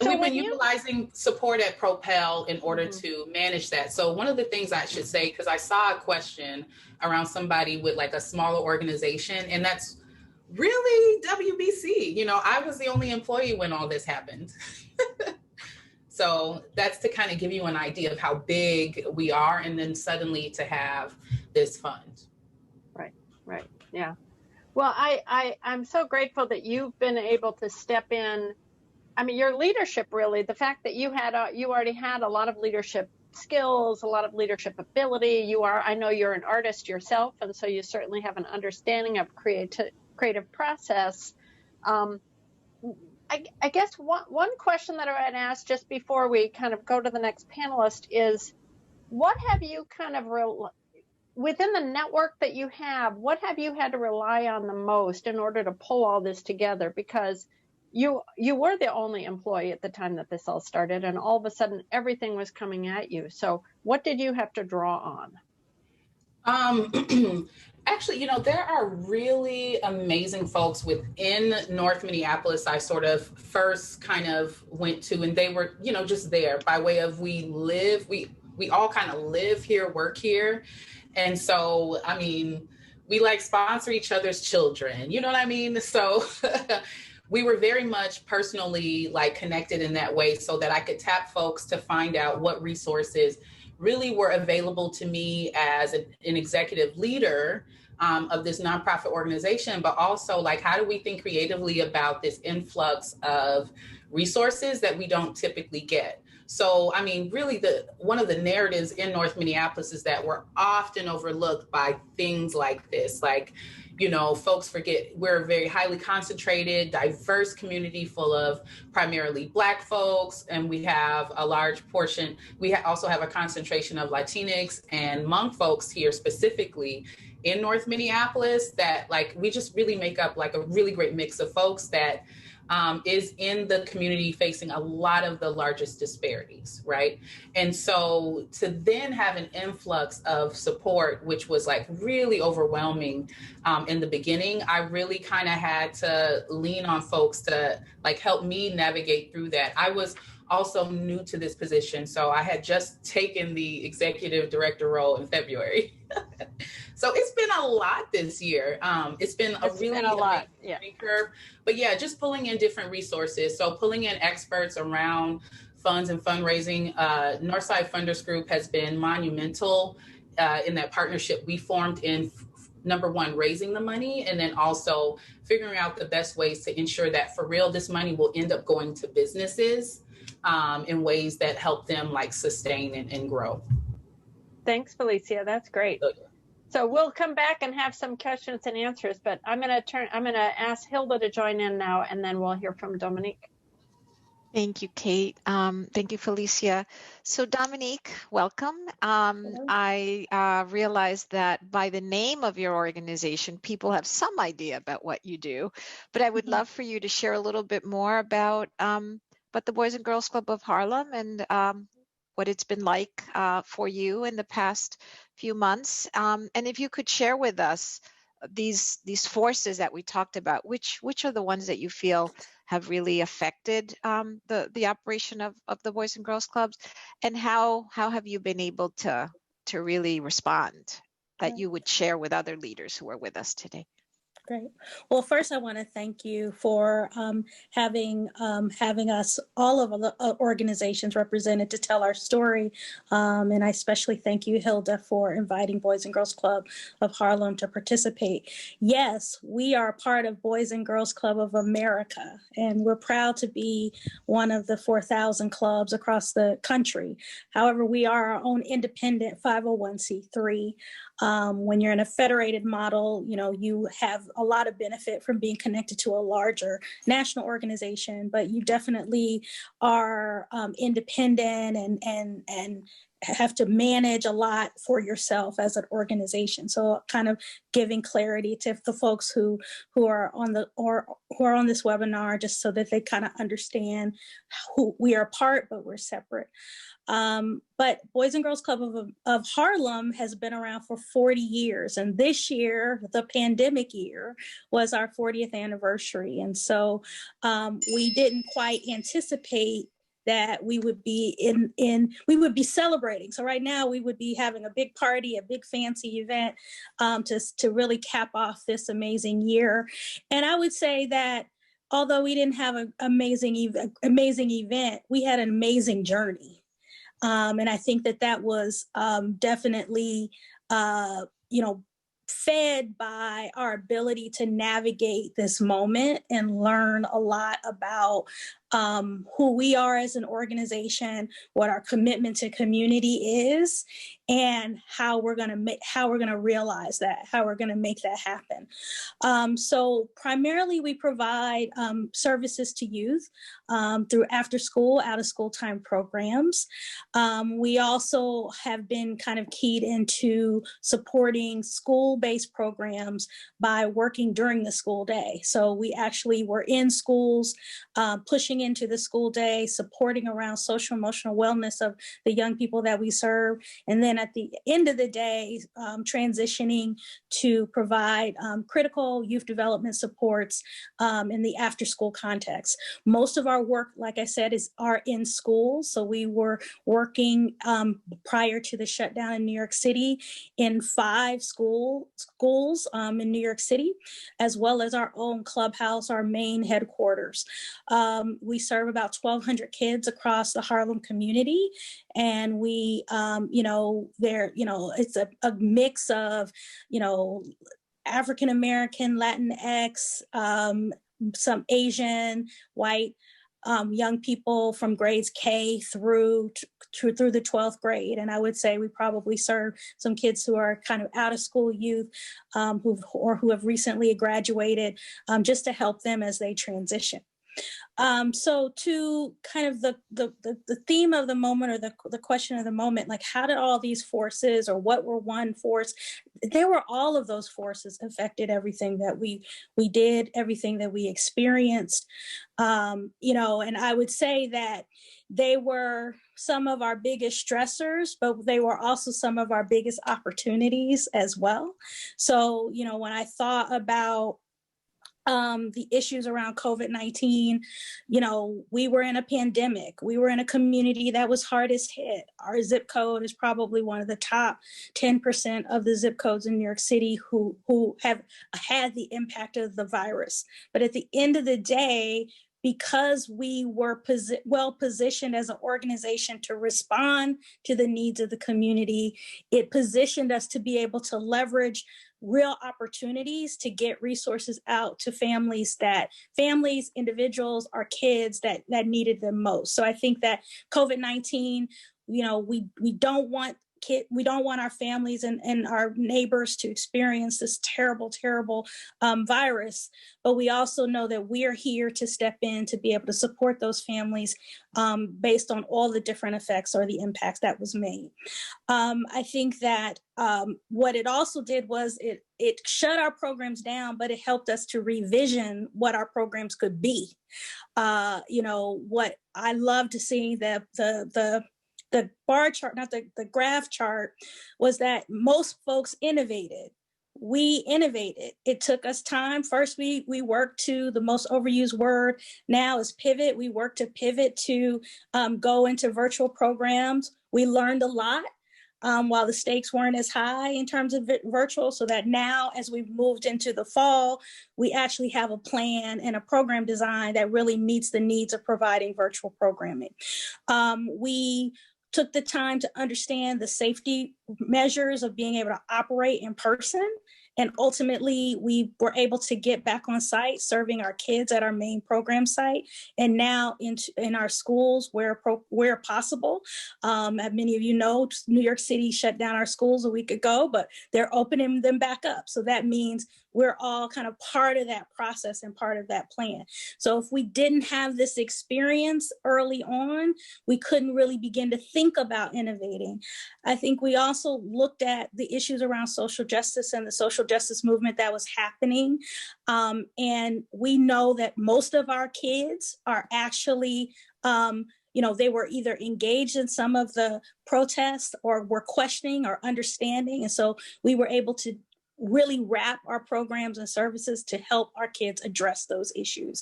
so we've been utilizing support at Propel in order to manage that. So one of the things I should say, because I saw a question around somebody with like a smaller organization, and that's really WBC. I was the only employee when all this happened. So that's to kind of give you an idea of how big we are, and then suddenly to have this fund. Right. Yeah. Well, I'm so grateful that you've been able to step in. I mean, your leadership, really, the fact that you already had a lot of leadership skills, a lot of leadership ability. I know you're an artist yourself, and so you certainly have an understanding of creative process. I guess one question that I would ask just before we kind of go to the next panelist is, what have you kind of within the network that you have, what have you had to rely on the most in order to pull all this together? Because you were the only employee at the time that this all started, and all of a sudden everything was coming at you. So what did you have to draw on? Actually, there are really amazing folks within North Minneapolis. I sort of first kind of went to, and they were, just there by way of we all kind of live here, work here. And so, I mean, we like sponsor each other's children, you know what I mean? So we were very much personally like connected in that way so that I could tap folks to find out what resources really were available to me as an executive leader of this nonprofit organization, but also like, how do we think creatively about this influx of resources that we don't typically get? So, I mean, really one of the narratives in North Minneapolis is that we're often overlooked by things like this. Like, folks forget we're a very highly concentrated, diverse community full of primarily Black folks. And we have a large portion, we also have a concentration of Latinx and Hmong folks here specifically in North Minneapolis that like, we just really make up like a really great mix of folks that is in the community facing a lot of the largest disparities, right? And so to then have an influx of support, which was like really overwhelming in the beginning, I really kind of had to lean on folks to like help me navigate through that. I was also new to this position, so I had just taken the executive director role in February. So it's been a lot this year. It's been a lot, curve. But yeah, just pulling in different resources. So pulling in experts around funds and fundraising. Northside Funders Group has been monumental in that partnership we formed in number one, raising the money, and then also figuring out the best ways to ensure that for real, this money will end up going to businesses in ways that help them like sustain and grow. Thanks, Felicia. That's great. Okay. So we'll come back and have some questions and answers, but I'm going to ask Hilda to join in now, and then we'll hear from Dominique. Thank you, Kate. Thank you, Felicia. So Dominique, welcome. I realized that by the name of your organization, people have some idea about what you do, but I would love for you to share a little bit more about the Boys and Girls Club of Harlem and what it's been like for you in the past few months. And if you could share with us these forces that we talked about, which are the ones that you feel have really affected the operation of the Boys and Girls Clubs, and how have you been able to really respond, that you would share with other leaders who are with us today? Great. Well, first, I want to thank you for having us, all of the organizations represented, to tell our story. And I especially thank you, Hilda, for inviting Boys and Girls Club of Harlem to participate. Yes, we are part of Boys and Girls Club of America, and we're proud to be one of the 4,000 clubs across the country. However, we are our own independent 501c3. When you're in a federated model, you have a lot of benefit from being connected to a larger national organization, but you definitely are independent and have to manage a lot for yourself as an organization. So kind of giving clarity to the folks who are on this webinar, just so that they kind of understand who we are part, but we're separate. But Boys and Girls Club of Harlem has been around for 40 years. And this year, the pandemic year, was our 40th anniversary. And so we didn't quite anticipate that we would be we would be celebrating. So right now we would be having a big party, a big fancy event to really cap off this amazing year. And I would say that although we didn't have an amazing event, we had an amazing journey. And I think that was definitely, fed by our ability to navigate this moment and learn a lot about who we are as an organization, what our commitment to community is, and how we're going to realize that, how we're going to make that happen. So primarily we provide services to youth through after school, out of school time programs. We also have been kind of keyed into supporting school-based programs by working during the school day. So we actually were in schools, pushing into the school day, supporting around social emotional wellness of the young people that we serve. And then at the end of the day, transitioning to provide critical youth development supports in the after school context. Most of our work, like I said, are in schools. So we were working prior to the shutdown in New York City in 5 schools in New York City, as well as our own clubhouse, our main headquarters. We serve about 1,200 kids across the Harlem community. And we, it's a mix of, African-American, Latinx, some Asian, white, young people from grades K through the 12th grade. And I would say we probably serve some kids who are kind of out of school youth who have recently graduated, just to help them as they transition. So to kind of the theme of the moment, or the question of the moment, like how did all these forces, or what were one force? There were all of those forces affected everything that we did, everything that we experienced. And I would say that they were some of our biggest stressors, but they were also some of our biggest opportunities as well. So, when I thought about the issues around COVID-19, we were in a pandemic. We were in a community that was hardest hit. Our zip code is probably one of the top 10% of the zip codes in New York City who have had the impact of the virus. But at the end of the day, because we were well positioned as an organization to respond to the needs of the community, it positioned us to be able to leverage real opportunities to get resources out to families, individuals, or kids that needed them most. So I think that COVID-19, we don't want our families and our neighbors to experience this terrible, terrible virus. But we also know that we are here to step in to be able to support those families based on all the different effects or the impacts that was made. I think that what it also did was it shut our programs down, but it helped us to revision what our programs could be. What I love to see, the bar chart, not the graph chart, was that most folks innovated. We innovated. It took us time. First, we worked to, the most overused word now is pivot. We worked to pivot to go into virtual programs. We learned a lot. while the stakes weren't as high in terms of virtual, so that now as we've moved into the fall, we actually have a plan and a program design that really meets the needs of providing virtual programming. We took the time to understand the safety measures of being able to operate in person. And ultimately, we were able to get back on site, serving our kids at our main program site, and now in our schools where possible. Many of you know, New York City shut down our schools a week ago, but they're opening them back up. So that means we're all kind of part of that process and part of that plan. So if we didn't have this experience early on, we couldn't really begin to think about innovating. I think we also looked at the issues around social justice and the social justice movement that was happening. And we know that most of our kids are actually, they were either engaged in some of the protests or were questioning or understanding. And so we were able to really wrap our programs and services to help our kids address those issues.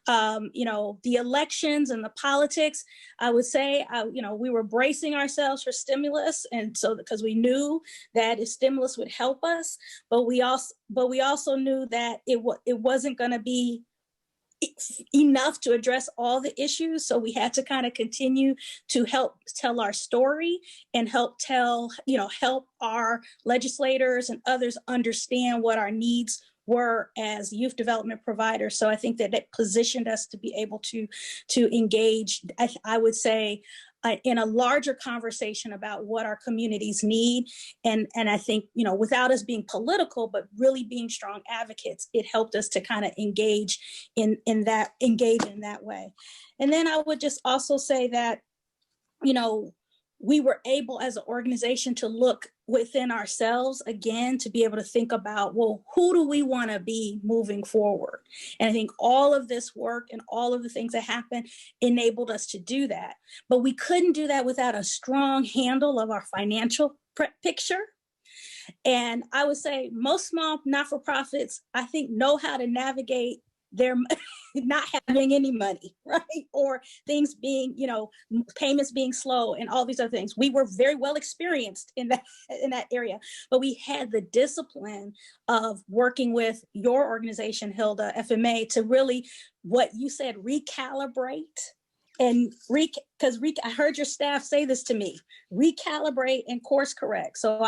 The elections and the politics, I would say, we were bracing ourselves for stimulus. And so, because we knew that if stimulus would help us, but we also knew that it wasn't going to be enough to address all the issues. So we had to kind of continue to help tell our story and help our legislators and others understand what our needs were as youth development providers. So I think that it positioned us to be able to engage, I would say, in a larger conversation about what our communities need. And I think, without us being political, but really being strong advocates, it helped us to kind of engage in that way. And then I would just also say that, we were able as an organization to look within ourselves again, to be able to think about, well, who do we want to be moving forward? And I think all of this work and all of the things that happened enabled us to do that. But we couldn't do that without a strong handle of our financial picture. And I would say most small not-for-profits, I think, know how to navigate their not having any money, right? Or things being, payments being slow and all these other things. We were very well experienced in that area, but we had the discipline of working with your organization, Hilda, FMA, to really, what you said, recalibrate. And I heard your staff say this to me, recalibrate and course correct. So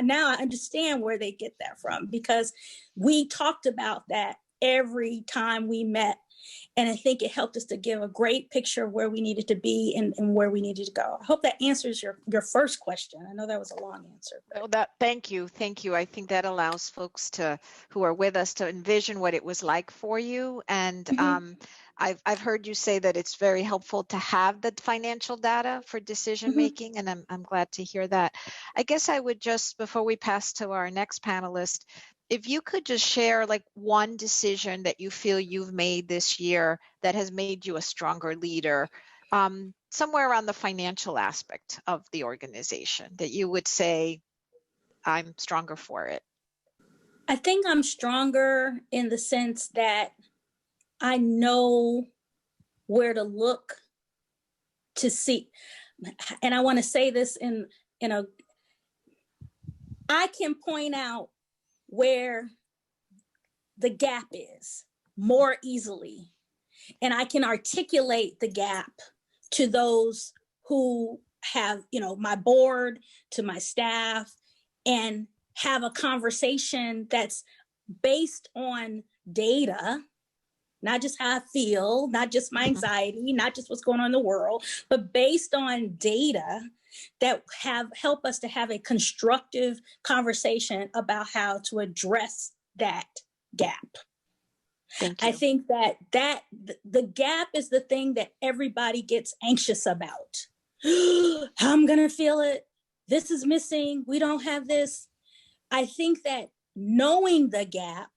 now I understand where they get that from, because we talked about that every time we met. And I think it helped us to give a great picture of where we needed to be and where we needed to go. I hope that answers your first question. I know that was a long answer. Thank you. I think that allows folks who are with us to envision what it was like for you. And I've heard you say that it's very helpful to have the financial data for decision making, and I'm glad to hear that. I guess I would just, before we pass to our next panelist, if you could just share like one decision that you feel you've made this year that has made you a stronger leader, somewhere around the financial aspect of the organization, that you would say, I'm stronger for it. I think I'm stronger in the sense that I know where to look to see. And I want to say this I can point out where the gap is more easily. And I can articulate the gap to those who have, my board, to my staff, and have a conversation that's based on data, not just how I feel, not just my anxiety, not just what's going on in the world, but based on data that help us to have a constructive conversation about how to address that gap. Thank you. I think that the gap is the thing that everybody gets anxious about. How I'm going to feel it. This is missing. We don't have this. I think that knowing the gap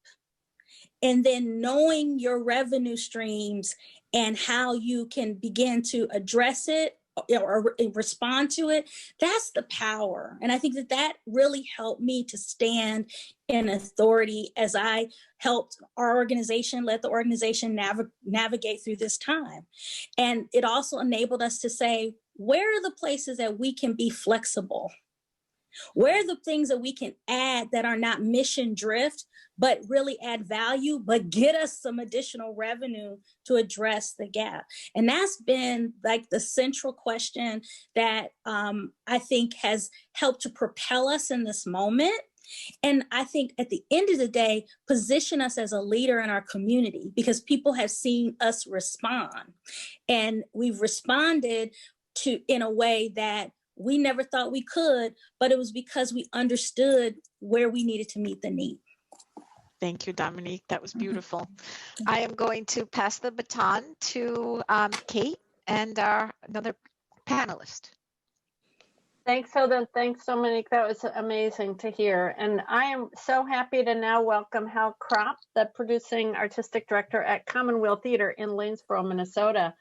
and then knowing your revenue streams and how you can begin to address it or respond to it, that's the power. And I think that really helped me to stand in authority as I helped our organization, let the organization navigate through this time. And it also enabled us to say, where are the places that we can be flexible Where are the things that we can add that are not mission drift, but really add value, but get us some additional revenue to address the gap? And that's been like the central question that I think has helped to propel us in this moment. And I think at the end of the day, position us as a leader in our community, because people have seen us respond. And we've responded to in a way that we never thought we could, but it was because we understood where we needed to meet the need. Thank you, Dominique. That was beautiful. I am going to pass the baton to Kate and our another panelist. Thanks, Hilda. Thanks, Dominique. That was amazing to hear. And I am so happy to now welcome Hal Kropp, the producing artistic director at Commonwealth Theater in Lanesboro, Minnesota.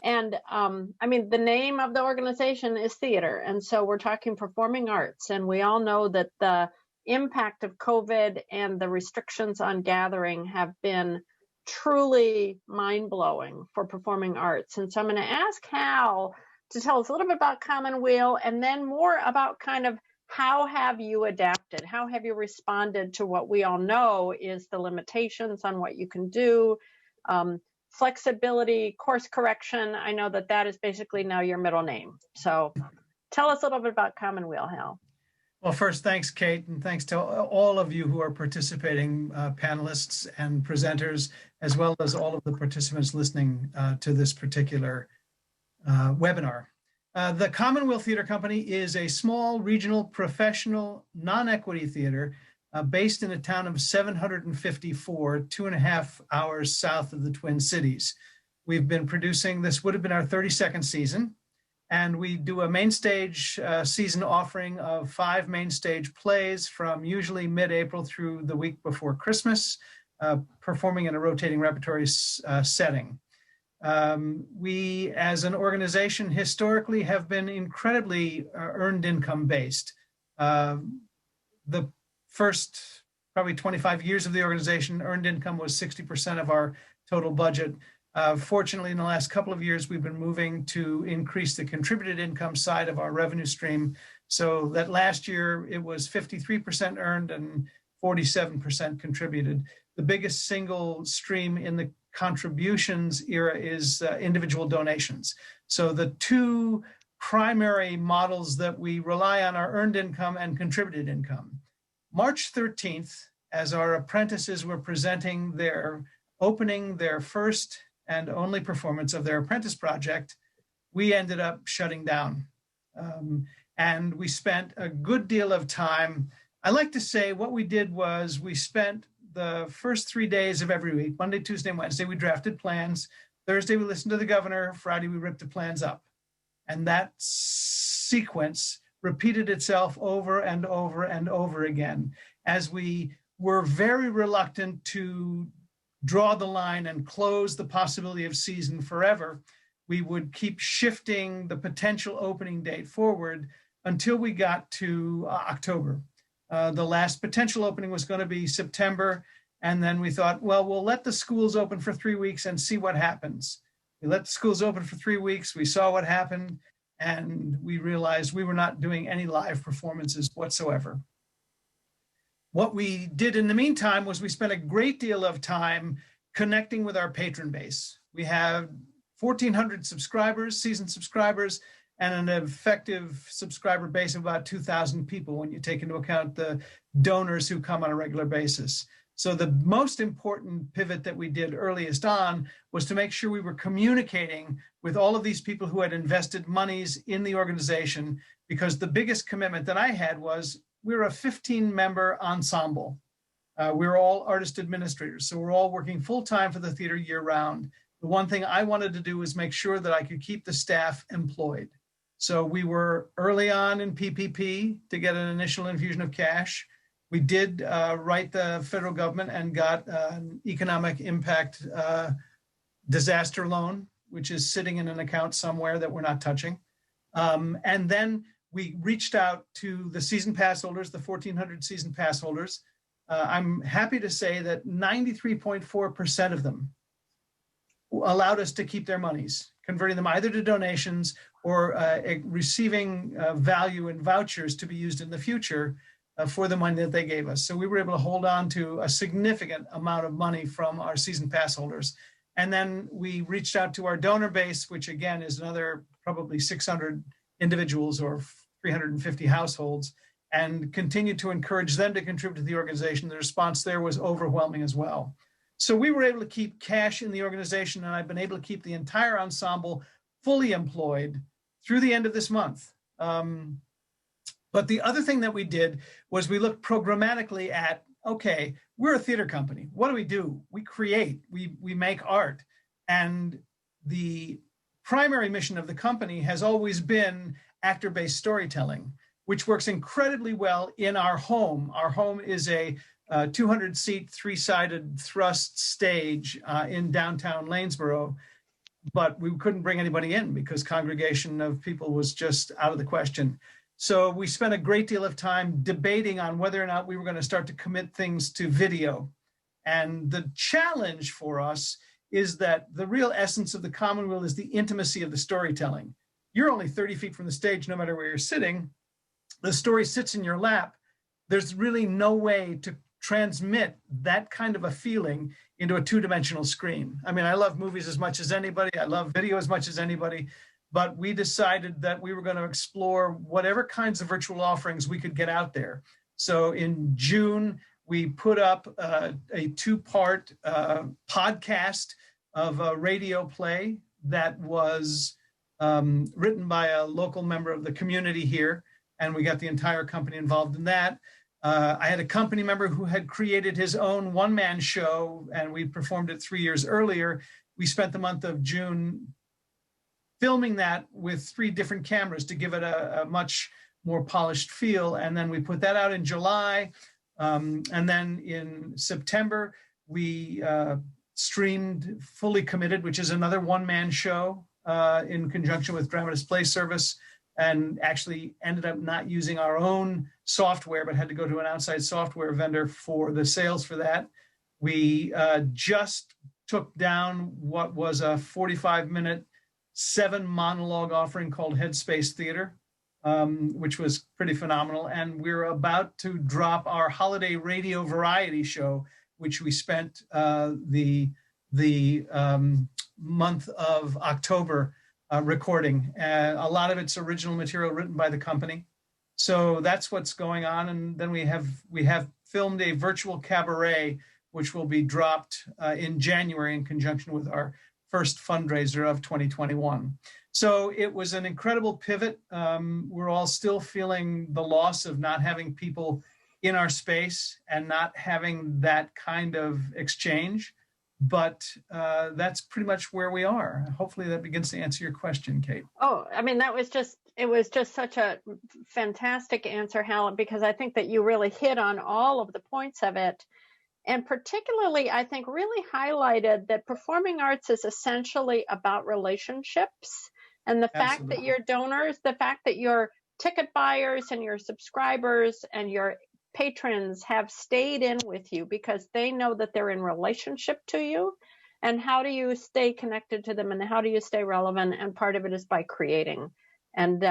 And I mean, the name of the organization is theater. And so we're talking performing arts. And we all know that the impact of COVID and the restrictions on gathering have been truly mind-blowing for performing arts. And so I'm going to ask Hal to tell us a little bit about Commonweal, and then more about kind of how have you adapted? How have you responded to what we all know is the limitations on what you can do? Flexibility, course correction. I know that that is basically now your middle name. So tell us a little bit about Commonweal, Hal. Well, first, thanks, Kate, and thanks to all of you who are participating, panelists and presenters, as well as all of the participants listening to this particular webinar. The Commonwealth Theater Company is a small regional professional non-equity theater based in a town of 754, 2.5 hours south of the Twin Cities. We've been producing, this would have been our 32nd season, and we do a main stage season offering of 5 main stage plays from usually mid-April through the week before Christmas, performing in a rotating repertory setting. We, as an organization, historically have been incredibly earned income based. The first probably 25 years of the organization, earned income was 60% of our total budget. Fortunately, in the last couple of years, we've been moving to increase the contributed income side of our revenue stream, so that last year it was 53% earned and 47% contributed. The biggest single stream in the contributions era is individual donations. So the two primary models that we rely on are earned income and contributed income. March 13th, as our apprentices were opening their first and only performance of their apprentice project, we ended up shutting down. And we spent a good deal of time. I like to say what we did was we spent the first 3 days of every week, Monday, Tuesday, and Wednesday, we drafted plans. Thursday, we listened to the governor. Friday, we ripped the plans up. And that sequence repeated itself over and over and over again, as we were very reluctant to draw the line and close the possibility of season forever. We would keep shifting the potential opening date forward until we got to October. The last potential opening was going to be September. And then we thought, well, we'll let the schools open for 3 weeks and see what happens. We let the schools open for 3 weeks. We saw what happened. And we realized we were not doing any live performances whatsoever. What we did in the meantime was we spent a great deal of time connecting with our patron base. We have 1,400 subscribers, seasoned subscribers, and an effective subscriber base of about 2,000 people when you take into account the donors who come on a regular basis. So the most important pivot that we did earliest on was to make sure we were communicating with all of these people who had invested monies in the organization, because the biggest commitment that I had was we're a 15-member ensemble. We're all artist administrators, so we're all working full-time for the theater year-round. The one thing I wanted to do was make sure that I could keep the staff employed. So we were early on in PPP to get an initial infusion of cash. We did write the federal government and got an economic impact disaster loan, which is sitting in an account somewhere that we're not touching. And then we reached out to the season pass holders, the 1,400 season pass holders. I'm happy to say that 93.4% of them allowed us to keep their monies, converting them either to donations or receiving value in vouchers to be used in the future for the money that they gave us. So we were able to hold on to a significant amount of money from our season pass holders. And then we reached out to our donor base, which again is another probably 600 individuals or 350 households, and continued to encourage them to contribute to the organization. The response there was overwhelming as well. So we were able to keep cash in the organization, and I've been able to keep the entire ensemble fully employed through the end of this month. But the other thing that we did was we looked programmatically at, okay, we're a theater company. What do? We create, we make art. And the primary mission of the company has always been actor-based storytelling, which works incredibly well in our home. Our home is a 200-seat, three-sided thrust stage in downtown Lanesboro, but we couldn't bring anybody in because congregation of people was just out of the question. So we spent a great deal of time debating on whether or not we were going to start to commit things to video. And the challenge for us is that the real essence of the Commonweal is the intimacy of the storytelling. You're only 30 feet from the stage, no matter where you're sitting. The story sits in your lap. There's really no way to transmit that kind of a feeling into a two-dimensional screen. I mean, I love movies as much as anybody. I love video as much as anybody. But we decided that we were going to explore whatever kinds of virtual offerings we could get out there. So in June, we put up a two-part podcast of a radio play that was written by a local member of the community here, and we got the entire company involved in that. I had a company member who had created his own one-man show, and we performed it 3 years earlier. We spent the month of June filming that with 3 different cameras to give it a much more polished feel. And then we put that out in July. And then in September, we streamed Fully Committed, which is another one-man show in conjunction with Dramatist Play Service, and actually ended up not using our own software, but had to go to an outside software vendor for the sales for that. We just took down what was a 45-minute 7-monologue offering called Headspace Theater, which was pretty phenomenal. And we're about to drop our holiday radio variety show, which we spent the month of October recording. A lot of it's original material written by the company. So that's what's going on. And then we have filmed a virtual cabaret, which will be dropped in January in conjunction with our first fundraiser of 2021. So it was an incredible pivot. We're all still feeling the loss of not having people in our space and not having that kind of exchange. But that's pretty much where we are. Hopefully that begins to answer your question, Kate. Oh, I mean, it was just such a fantastic answer, Helen, because I think that you really hit on all of the points of it. And particularly, I think, really highlighted that performing arts is essentially about relationships. And the fact that your donors, the fact that your ticket buyers and your subscribers and your patrons have stayed in with you because they know that they're in relationship to you. And how do you stay connected to them and how do you stay relevant? And part of it is by creating. And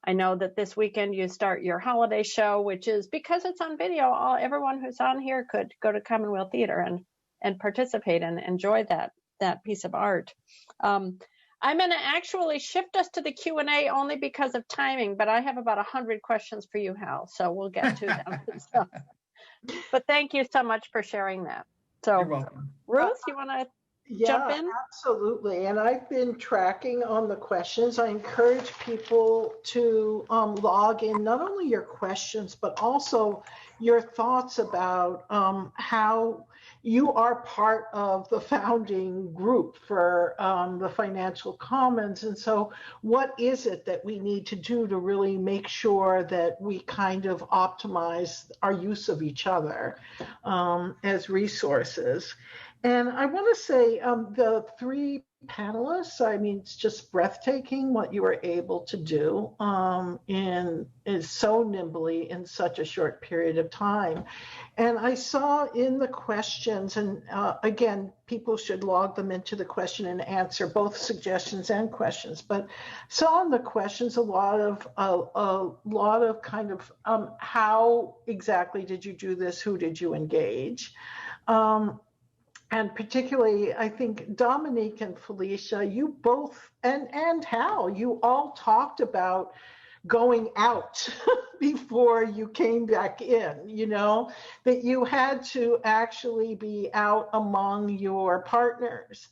I know that this weekend you start your holiday show, which is, because it's on video, everyone who's on here could go to Commonweal Theater and participate and enjoy that piece of art. I'm going to actually shift us to the Q&A only because of timing, but I have about 100 questions for you, Hal, so we'll get to them. So, but thank you so much for sharing that. So, you're welcome. Ruth, you want to jump in? Absolutely. And I've been tracking on the questions. I encourage people to log in, not only your questions, but also your thoughts about how you are part of the founding group for the Financial Commons. And so what is it that we need to do to really make sure that we kind of optimize our use of each other as resources? And I want to say the 3 panelists. I mean, it's just breathtaking what you were able to do is so nimbly in such a short period of time. And I saw in the questions, and again, people should log them into the question and answer, both suggestions and questions. But saw in the questions a lot of kind of how exactly did you do this? Who did you engage? And particularly, I think Dominique and Felicia, you both, and Hal, you all talked about going out before you came back in, you know, that you had to actually be out among your partners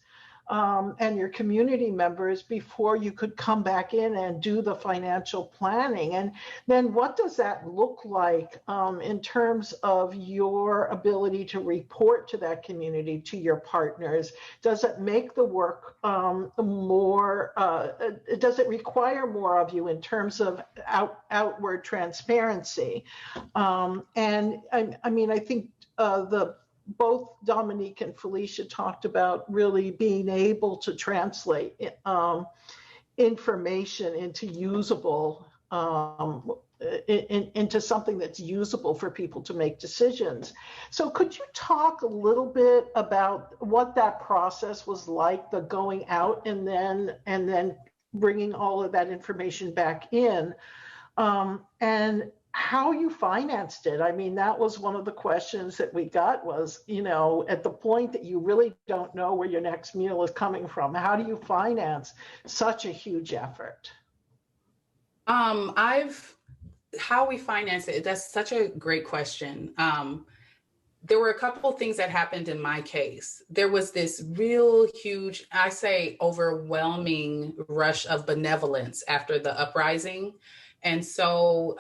and your community members before you could come back in and do the financial planning. And then what does that look like in terms of your ability to report to that community, to your partners? Does it make the work more, does it require more of you in terms of outward transparency? And I mean, I think both Dominique and Felicia talked about really being able to translate information into usable, into something that's usable for people to make decisions. So could you talk a little bit about what that process was like, the going out and then bringing all of that information back in, and how you financed it? I mean, that was one of the questions that we got was, you know, at the point that you really don't know where your next meal is coming from, how do you finance such a huge effort? How we finance it, that's such a great question. There were a couple of things that happened in my case. There was this real huge, I say overwhelming rush of benevolence after the uprising. And so,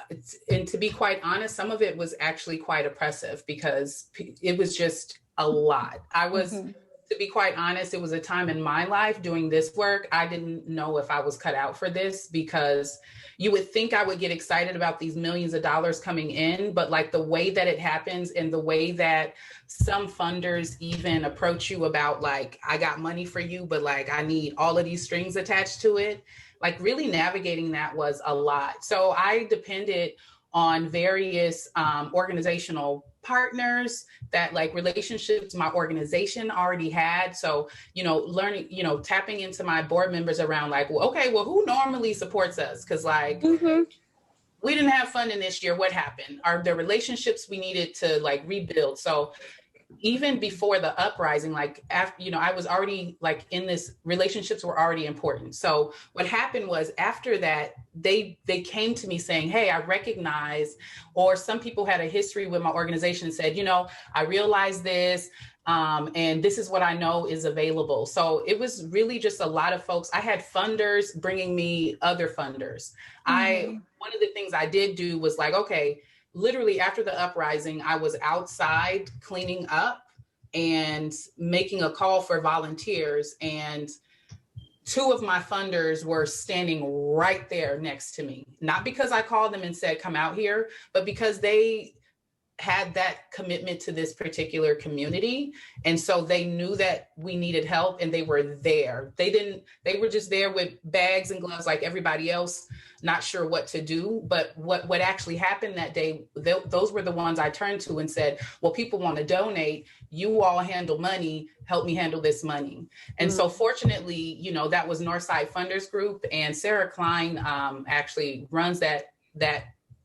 and to be quite honest, some of it was actually quite oppressive because it was just a lot. To be quite honest, it was a time in my life doing this work, I didn't know if I was cut out for this, because you would think I would get excited about these millions of dollars coming in, but like the way that it happens and the way that some funders even approach you about like, I got money for you, but like I need all of these strings attached to it. Like really navigating that was a lot. So I depended on various organizational partners that like relationships my organization already had. So, you know, learning, you know, tapping into my board members around like, well, okay, well, who normally supports us? Because like, we didn't have funding this year. What happened? Are there relationships we needed to like rebuild? So even before the uprising, like after, you know, I was already like in this, relationships were already important. So what happened was after that, they came to me saying, hey, I recognize, or some people had a history with my organization and said, you know, I realized this, and this is what I know is available. So it was really just a lot of folks. I had funders bringing me other funders. One of the things I did do was like, okay, literally after the uprising, I was outside cleaning up and making a call for volunteers. And two of my funders were standing right there next to me, not because I called them and said, come out here, but because they had that commitment to this particular community. And so they knew that we needed help and they were there. They were just there with bags and gloves like everybody else, not sure what to do. But what actually happened that day, those were the ones I turned to and said, well, people want to donate. You all handle money, help me handle this money. And so fortunately, you know, that was Northside Funders Group, and Sarah Klein actually runs that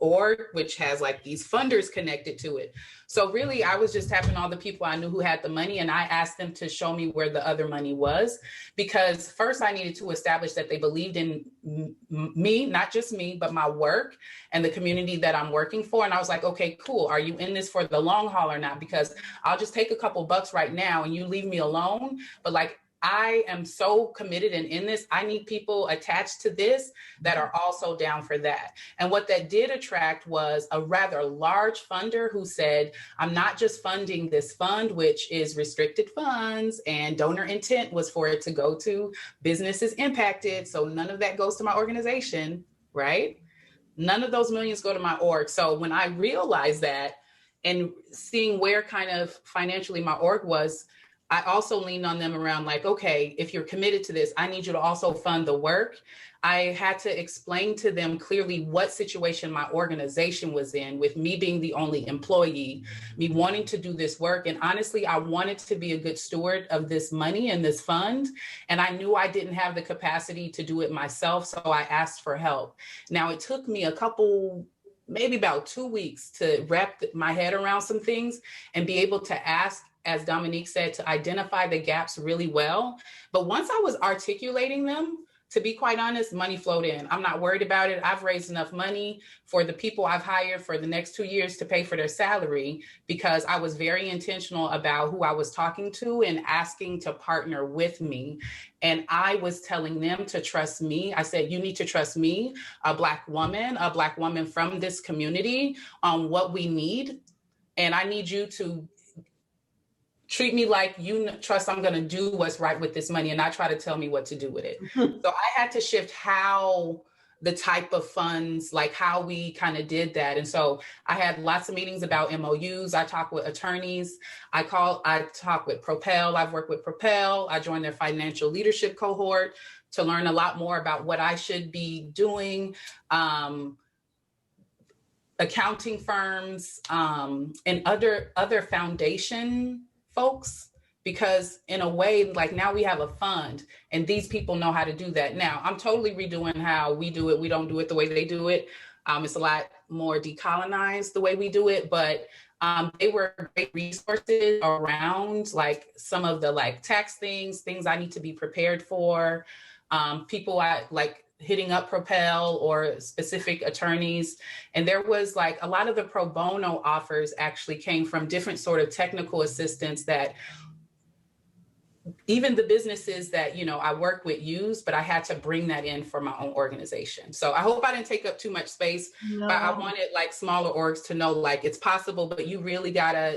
org, which has like these funders connected to it. So really, I was just tapping all the people I knew who had the money, and I asked them to show me where the other money was, because first I needed to establish that they believed in me, not just me, but my work and the community that I'm working for. And I was like, okay, cool. Are you in this for the long haul or not? Because I'll just take a couple bucks right now and you leave me alone. But like, I am so committed and in this, I need people attached to this that are also down for that. And what that did attract was a rather large funder who said, I'm not just funding this fund, which is restricted funds, and donor intent was for it to go to businesses impacted. So none of that goes to my organization, right? None of those millions go to my org. So when I realized that and seeing where kind of financially my org was, I also leaned on them around like, okay, if you're committed to this, I need you to also fund the work. I had to explain to them clearly what situation my organization was in, with me being the only employee, me wanting to do this work. And honestly, I wanted to be a good steward of this money and this fund. And I knew I didn't have the capacity to do it myself. So I asked for help. Now, it took me maybe about 2 weeks to wrap my head around some things and be able to ask, as Dominique said, to identify the gaps really well. But once I was articulating them, to be quite honest, money flowed in. I'm not worried about it. I've raised enough money for the people I've hired for the next 2 years to pay for their salary, because I was very intentional about who I was talking to and asking to partner with me. And I was telling them to trust me. I said, you need to trust me, a Black woman from this community, on what we need. And I need you to treat me like you trust I'm going to do what's right with this money and not try to tell me what to do with it. So I had to shift how the type of funds, like how we kind of did that. And so I had lots of meetings about MOUs. I talked with attorneys. I talked with Propel. I've worked with Propel. I joined their financial leadership cohort to learn a lot more about what I should be doing. Accounting firms and other foundation folks, because in a way, like, now we have a fund and these people know how to do that. Now I'm totally redoing how we do it. We don't do it the way they do it. It's a lot more decolonized the way we do it, but they were great resources around like some of the like tax things I need to be prepared for. People I like hitting up Propel or specific attorneys. And there was like a lot of the pro bono offers actually came from different sort of technical assistance that even the businesses that, you know, I work with use, but I had to bring that in for my own organization. So I hope I didn't take up too much space, but I wanted like smaller orgs to know like it's possible, but you really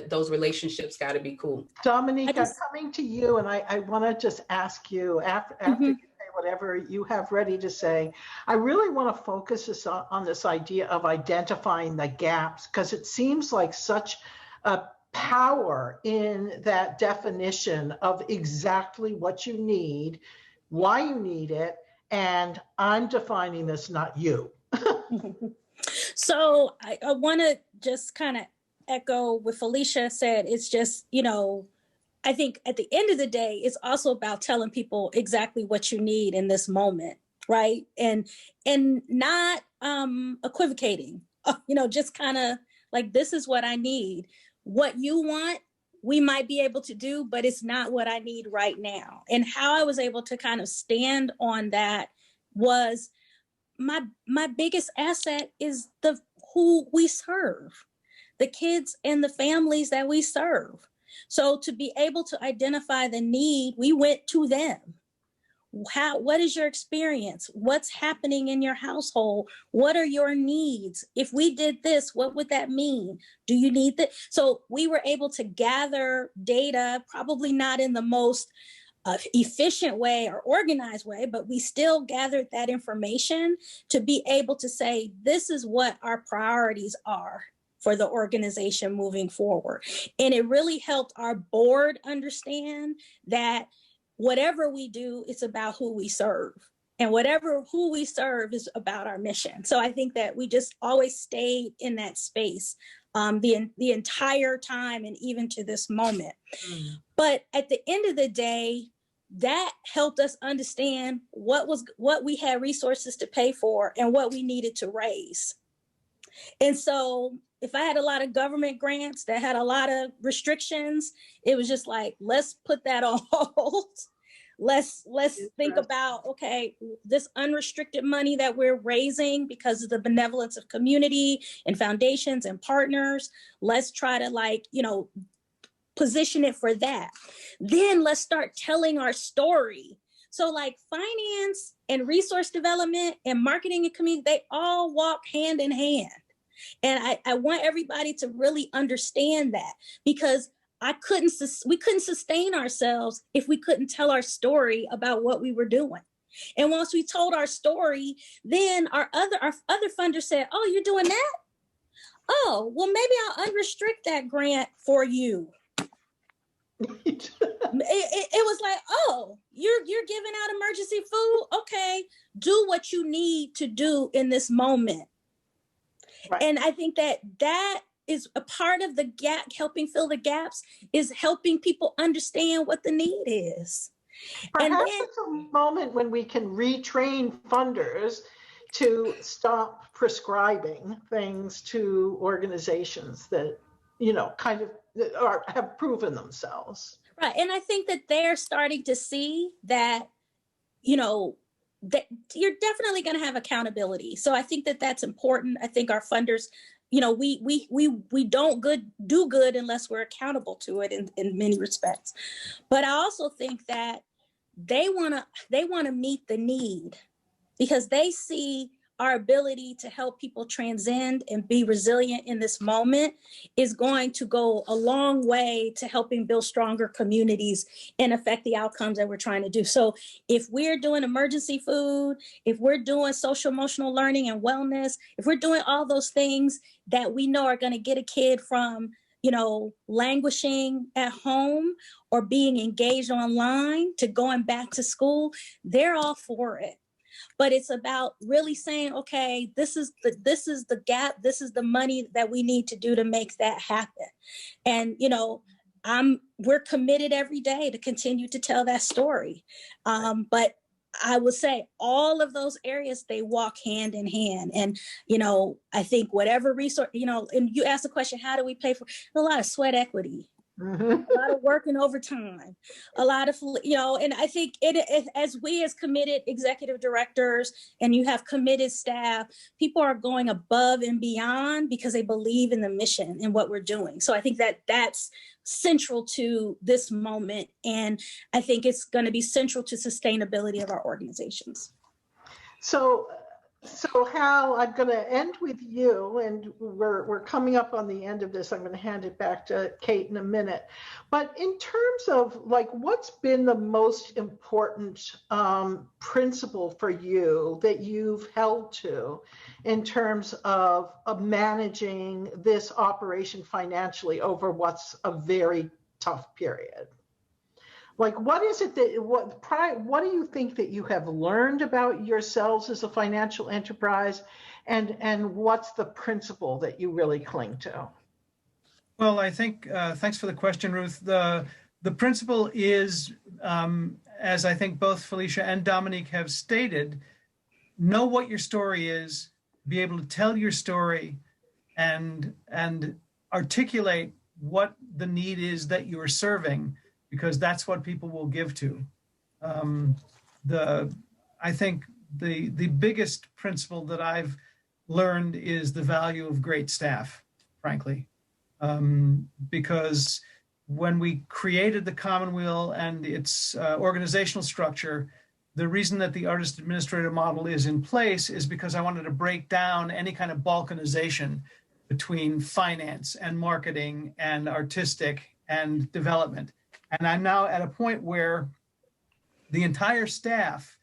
those relationships gotta be cool. Dominique, I'm coming to you, and I want to just ask you after you say whatever you have ready to say. I really want to focus on this idea of identifying the gaps, because it seems like such a power in that definition of exactly what you need, why you need it, and I'm defining this, not you. So I want to just kind of echo what Felicia said. It's just, you know, I think at the end of the day, it's also about telling people exactly what you need in this moment, right? And not equivocating, you know, just kind of like, this is what I need. What you want, we might be able to do, but it's not what I need right now. And how I was able to kind of stand on that was my biggest asset is who we serve, the kids and the families that we serve. So to be able to identify the need, we went to them. What is your experience? What's happening in your household? What are your needs? If we did this, what would that mean? Do you need that? So we were able to gather data, probably not in the most efficient way or organized way, but we still gathered that information to be able to say, this is what our priorities are for the organization moving forward. And it really helped our board understand that whatever we do, it's about who we serve. And who we serve is about our mission. So I think that we just always stayed in that space the entire time and even to this moment. But at the end of the day, that helped us understand what we had resources to pay for and what we needed to raise. And so if I had a lot of government grants that had a lot of restrictions, it was just like, let's put that on hold. Let's think about, okay, this unrestricted money that we're raising because of the benevolence of community and foundations and partners, let's try to position it for that. Then let's start telling our story. So like finance and resource development and marketing and community, they all walk hand in hand. And I want everybody to really understand that, because we couldn't sustain ourselves if we couldn't tell our story about what we were doing. And once we told our story, then our other funders said, oh, you're doing that? Oh, well, maybe I'll unrestrict that grant for you. it was like, oh, you're giving out emergency food. Okay, do what you need to do in this moment. Right. And I think that is a part of the gap, helping fill the gaps, is helping people understand what the need is. Perhaps And then, it's a moment when we can retrain funders to stop prescribing things to organizations that, kind of have proven themselves. right. And I think that they're starting to see that, that you're definitely going to have accountability. So I think that that's important. I think our funders, we don't do good unless we're accountable to it in many respects. But I also think that they want to meet the need, because they see our ability to help people transcend and be resilient in this moment is going to go a long way to helping build stronger communities and affect the outcomes that we're trying to do. So if we're doing emergency food, if we're doing social emotional learning and wellness, if we're doing all those things that we know are going to get a kid from languishing at home or being engaged online to going back to school, they're all for it. But it's about really saying, okay, this is the gap, this is the money that we need to do to make that happen. And we're committed every day to continue to tell that story. But I would say all of those areas, they walk hand in hand. And, I think whatever resource, and you asked the question, how do we pay for a lot of sweat equity? Mm-hmm. A lot of working overtime, a lot of, and I think as we as committed executive directors and you have committed staff, people are going above and beyond because they believe in the mission and what we're doing. So I think that that's central to this moment. And I think it's going to be central to sustainability of our organizations. So Hal, I'm going to end with you, and we're coming up on the end of this. I'm going to hand it back to Kate in a minute. But in terms of what's been the most important principle for you that you've held to in terms of managing this operation financially over what's a very tough period? What is it that what do you think that you have learned about yourselves as a financial enterprise, and what's the principle that you really cling to? Well, I think thanks for the question, Ruth. The principle is, as I think both Felicia and Dominique have stated, know what your story is, be able to tell your story, and articulate what the need is that you are serving, because that's what people will give to. I think the biggest principle that I've learned is the value of great staff, frankly, because when we created the Commonweal and its organizational structure, the reason that the artist administrator model is in place is because I wanted to break down any kind of balkanization between finance and marketing and artistic and development. And I'm now at a point where the entire staff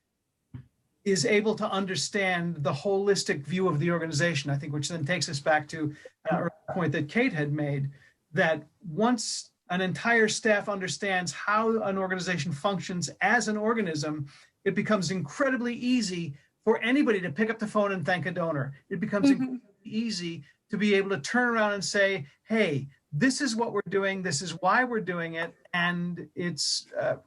is able to understand the holistic view of the organization, I think, which then takes us back to an earlier point that Kate had made, that once an entire staff understands how an organization functions as an organism, it becomes incredibly easy for anybody to pick up the phone and thank a donor. It becomes incredibly easy to be able to turn around and say, hey, this is what we're doing, this is why we're doing it, and it's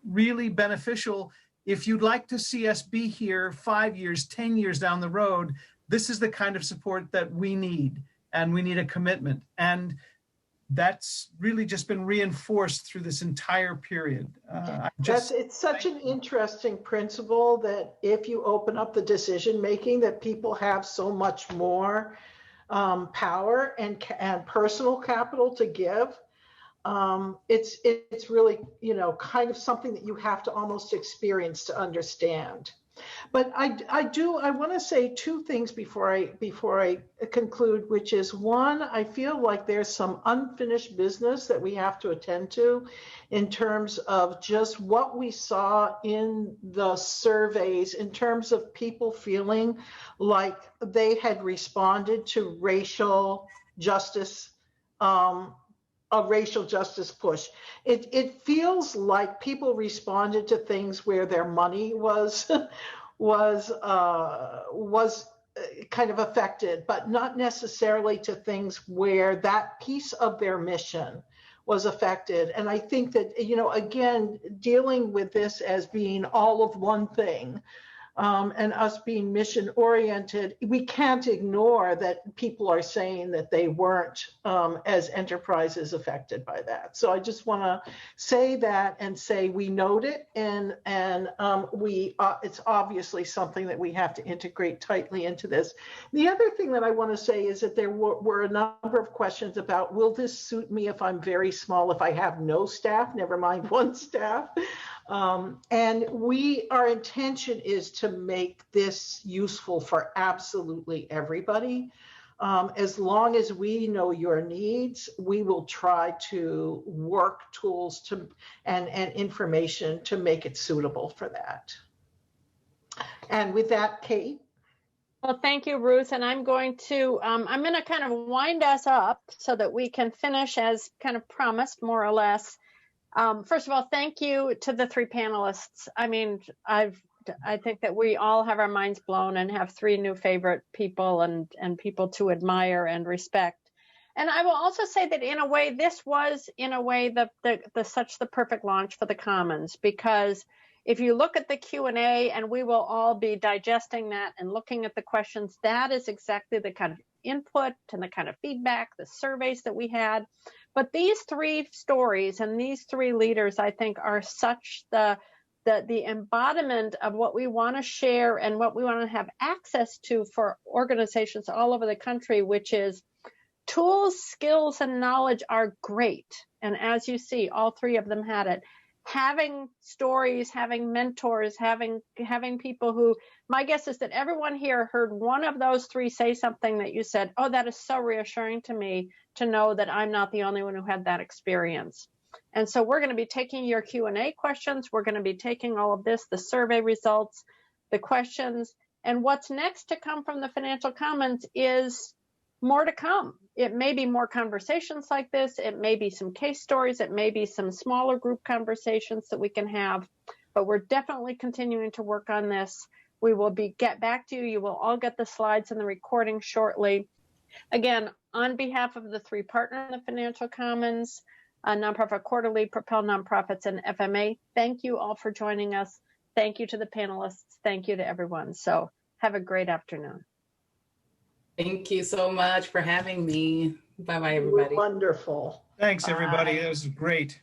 really beneficial. If you'd like to see us be here 5 years, 10 years down the road, this is the kind of support that we need, and we need a commitment. And that's really just been reinforced through this entire period. It's such an interesting principle that if you open up the decision making, that people have so much more power and personal capital to give. It's really, kind of something that you have to almost experience to understand. But I want to say two things before I conclude, which is, one, I feel like there's some unfinished business that we have to attend to in terms of just what we saw in the surveys, in terms of people feeling like they had responded to racial justice a racial justice push. It feels like people responded to things where their money was was kind of affected, but not necessarily to things where that piece of their mission was affected. And I think that, you know, again, dealing with this as being all of one thing, and us being mission oriented, we can't ignore that people are saying that they weren't, as enterprises, affected by that. So I just want to say that and say we note it, and it's obviously something that we have to integrate tightly into this. The other thing that I want to say is that there were a number of questions about, will this suit me if I'm very small, if I have no staff, never mind one staff. And our intention is to make this useful for absolutely everybody. As long as we know your needs, we will try to work tools and information to make it suitable for that. And with that, Kate. Well, thank you, Ruth. And I'm going to kind of wind us up so that we can finish as kind of promised, more or less. First of all, thank you to the three panelists. I mean, I think that we all have our minds blown and have three new favorite people and people to admire and respect. And I will also say that in a way, this was in a way the perfect launch for the Commons, because if you look at the Q&A, and we will all be digesting that and looking at the questions, that is exactly the kind of input and the kind of feedback, the surveys that we had. But these three stories and these three leaders, I think, are such the embodiment of what we want to share and what we want to have access to for organizations all over the country, which is tools, skills, and knowledge are great. And as you see, all three of them had it. Having stories, having mentors, having people who, my guess is that everyone here heard one of those three say something that you said, oh, that is so reassuring to me to know that I'm not the only one who had that experience. And so we're going to be taking your Q&A questions. We're going to be taking all of this, the survey results, the questions, and what's next to come from the Financial Commons is more to come. It may be more conversations like this. It may be some case stories. It may be some smaller group conversations that we can have, but we're definitely continuing to work on this. We will get back to you. You will all get the slides and the recording shortly. Again, on behalf of the three partners in the Financial Commons, Nonprofit Quarterly, Propel Nonprofits, and FMA, thank you all for joining us. Thank you to the panelists. Thank you to everyone. So have a great afternoon. Thank you so much for having me. Bye-bye, everybody. Wonderful. Thanks, everybody. That was great.